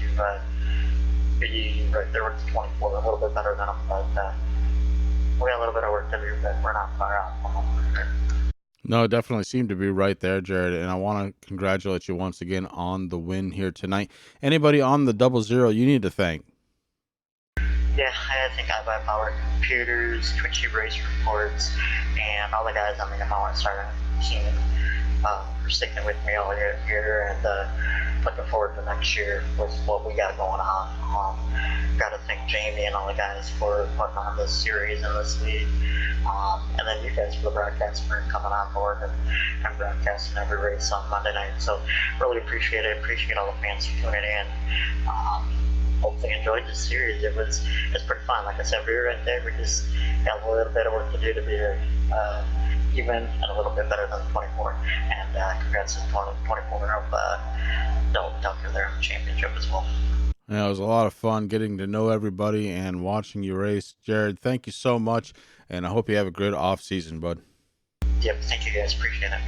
be right there with the 24, a little bit better than them. But we got a little bit of work to do, but we're not far out from them. No, it definitely seemed to be right there, Jared. And I want to congratulate you once again on the win here tonight. Anybody on the 00 you need to thank? Yeah, I think iBuyPower Computers, Twitchy Race Reports, and all the guys on the Homestead team for sticking with me all year here, and looking forward to next year with what we got going on. Got to thank Jamie and all the guys for putting on this series and this league, and then you guys for the broadcast for coming on board and broadcasting every race on Monday night. So really appreciate it. Appreciate all the fans for tuning in. Hopefully enjoyed this series. It's pretty fun. Like I said, we were right there. We just got a little bit of work to do to be even and a little bit better than the 24. And congrats to the 24 of Dalton Tucker there in the championship as well. Yeah, it was a lot of fun getting to know everybody and watching you race. Jared, thank you so much, and I hope you have a good off season, bud. Yep, thank you guys. Appreciate it.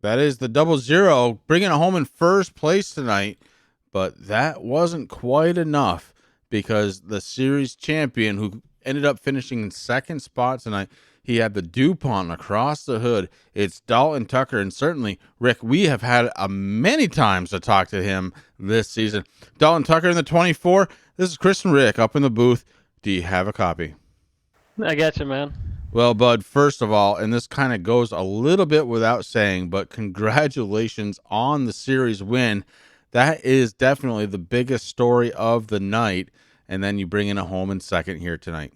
That is the 00 bringing it home in first place tonight. But that wasn't quite enough, because the series champion, who ended up finishing in second spot tonight, he had the DuPont across the hood. It's Dalton Tucker, and certainly, Rick, we have had many times to talk to him this season. Dalton Tucker in the 24. This is Chris and Rick up in the booth. Do you have a copy? I got you, man. Well, bud, first of all, and this kind of goes a little bit without saying, but congratulations on the series win. That is definitely the biggest story of the night, and then you bring in a home in second here tonight.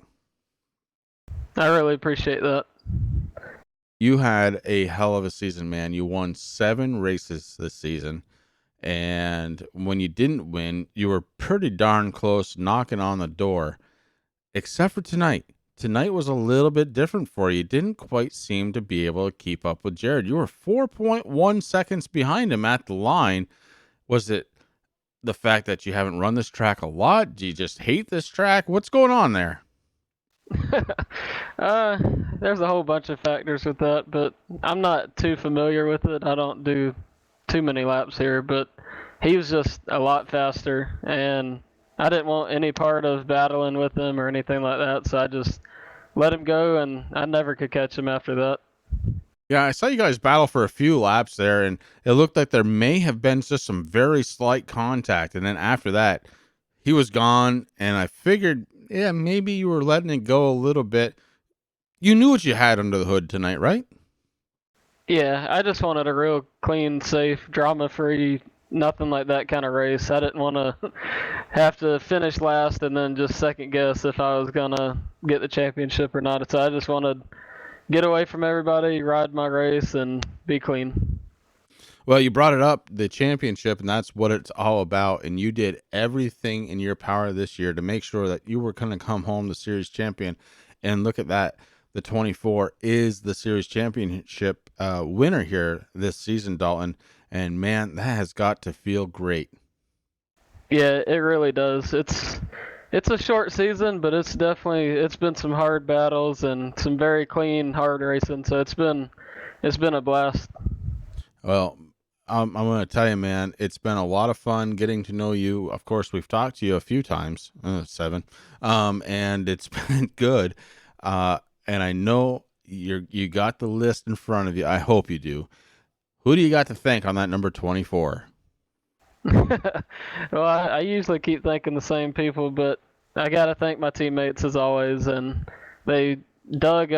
I really appreciate that. you had a hell of a season, man. You won 7 races this season. And when you didn't win, you were pretty darn close knocking on the door, except for tonight. Tonight was a little bit different for you. You didn't quite seem to be able to keep up with Jared. You were 4.1 seconds behind him at the line. Was it the fact that you haven't run this track a lot? Do you just hate this track? What's going on there? There's a whole bunch of factors with that, but I'm not too familiar with it. I don't do too many laps here, but he was just a lot faster, and I didn't want any part of battling with him or anything like that, so I just let him go, and I never could catch him after that. Yeah, I saw you guys battle for a few laps there, and it looked like there may have been just some very slight contact. And then after that, he was gone, and I figured, yeah, maybe you were letting it go a little bit. You knew what you had under the hood tonight, right? Yeah, I just wanted a real clean, safe, drama-free, nothing like that kind of race. I didn't want to have to finish last and then just second guess if I was gonna get the championship or not. So I just wanted to get away from everybody, ride my race, and be clean. Well, you brought it up, the championship, and that's what it's all about. And you did everything in your power this year to make sure that you were going to come home the series champion. And look at that. The 24 is the series championship winner here this season, Dalton. And man, that has got to feel great. Yeah, it really does. It's a short season, but it's been some hard battles and some very clean, hard racing. So it's been a blast. Well, I'm going to tell you, man, it's been a lot of fun getting to know you. Of course, we've talked to you a few times, 7, and it's been good. And I know you got the list in front of you. I hope you do. Who do you got to thank on that number 24? Well, I usually keep thanking the same people, but I got to thank my teammates as always. And Doug,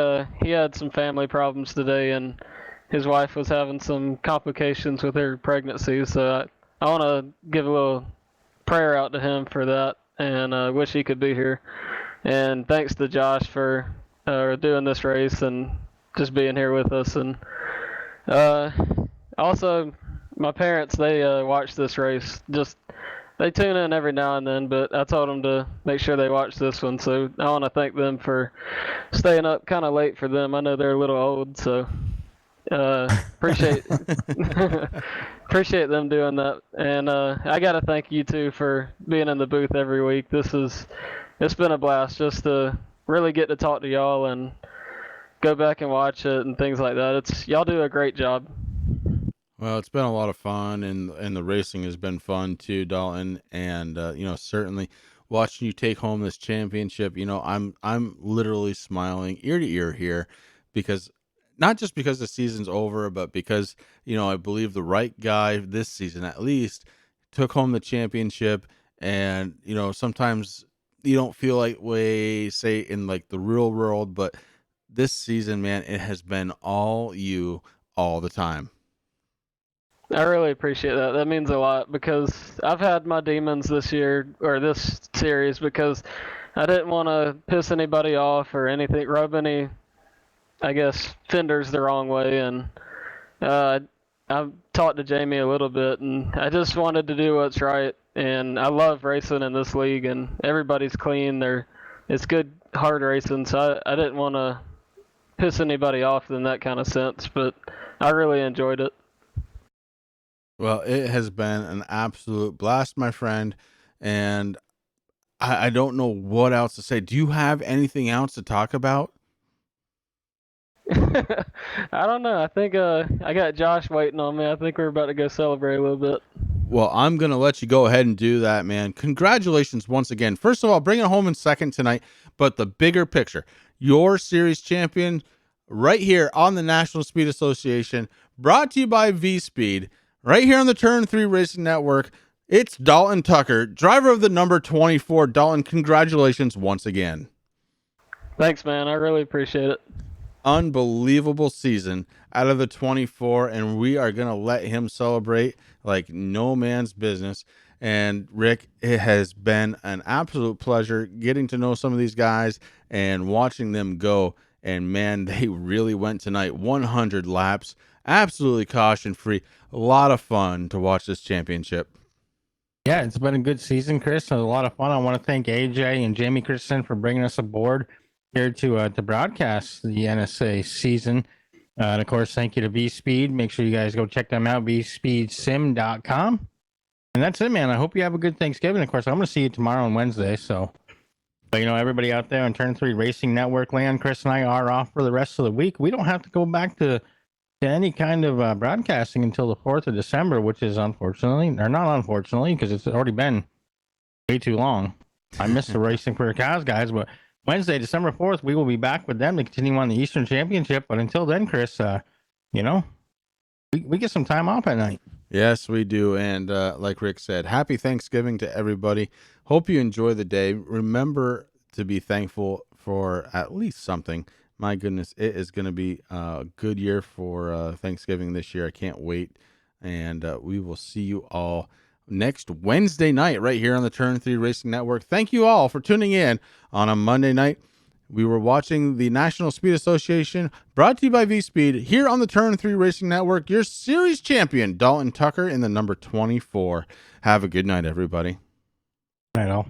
he had some family problems today, and his wife was having some complications with her pregnancy. So I want to give a little prayer out to him for that, and wish he could be here. And thanks to Josh for doing this race and just being here with us. And also, my parents, they watch this race. They tune in every now and then, but I told them to make sure they watch this one. So I want to thank them for staying up kind of late for them. I know they're a little old, so appreciate appreciate them doing that. And I got to thank you too for being in the booth every week. It's been a blast just to really get to talk to y'all and go back and watch it and things like that. Y'all do a great job. Well, it's been a lot of fun, and the racing has been fun too, Dalton. And certainly watching you take home this championship, I'm literally smiling ear to ear here, because not just because the season's over, but because I believe the right guy this season at least took home the championship. And sometimes you don't feel like way say in like the real world, but this season, man, it has been all you all the time. I really appreciate that. That means a lot because I've had my demons this year or this series because I didn't want to piss anybody off or anything, rub any, I guess, fenders the wrong way. And I've talked to Jamie a little bit, and I just wanted to do what's right. And I love racing in this league, and everybody's clean. It's good, hard racing. So I didn't want to piss anybody off in that kind of sense, but I really enjoyed it. Well, it has been an absolute blast, my friend, and I don't know what else to say. Do you have anything else to talk about? I don't know. I think I got Josh waiting on me. I think we're about to go celebrate a little bit. Well, I'm going to let you go ahead and do that, man. Congratulations once again. First of all, bring it home in second tonight, but the bigger picture, your series champion right here on the National Speed Association, brought to you by V-Speed, right here on the Turn 3 Racing Network. It's Dalton Tucker, driver of the number 24. Dalton, congratulations once again. Thanks, man. I really appreciate it. Unbelievable season out of the 24, and we are going to let him celebrate like no man's business. And Rick, it has been an absolute pleasure getting to know some of these guys and watching them go. And man, they really went tonight. 100 laps, absolutely caution free. A lot of fun to watch this championship. Yeah, it's been a good season, Chris. A lot of fun. I want to thank AJ and Jamie Christensen for bringing us aboard here to broadcast the NSA season. And of course, thank you to V-Speed. Make sure you guys go check them out, vspeedsim.com. And that's it, man. I hope you have a good Thanksgiving. Of course, I'm going to see you tomorrow and Wednesday. So, but, everybody out there on Turn 3 Racing Network land, Chris and I are off for the rest of the week. We don't have to go back to any kind of broadcasting until the 4th of December, which is unfortunately, or not unfortunately, because it's already been way too long. I missed the Racing for Cows guys, but Wednesday, December 4th, we will be back with them to continue on the Eastern Championship. But until then, Chris, we get some time off at night. Yes, we do. And like Rick said, happy Thanksgiving to everybody. Hope you enjoy the day. Remember to be thankful for at least something. My goodness, it is going to be a good year for Thanksgiving this year. I can't wait. And we will see you all next Wednesday night right here on the Turn 3 Racing Network. Thank you all for tuning in on a Monday night. We were watching the National Speed Association, brought to you by V-Speed, here on the Turn 3 Racing Network. Your series champion, Dalton Tucker, in the number 24. Have a good night, everybody. Night all.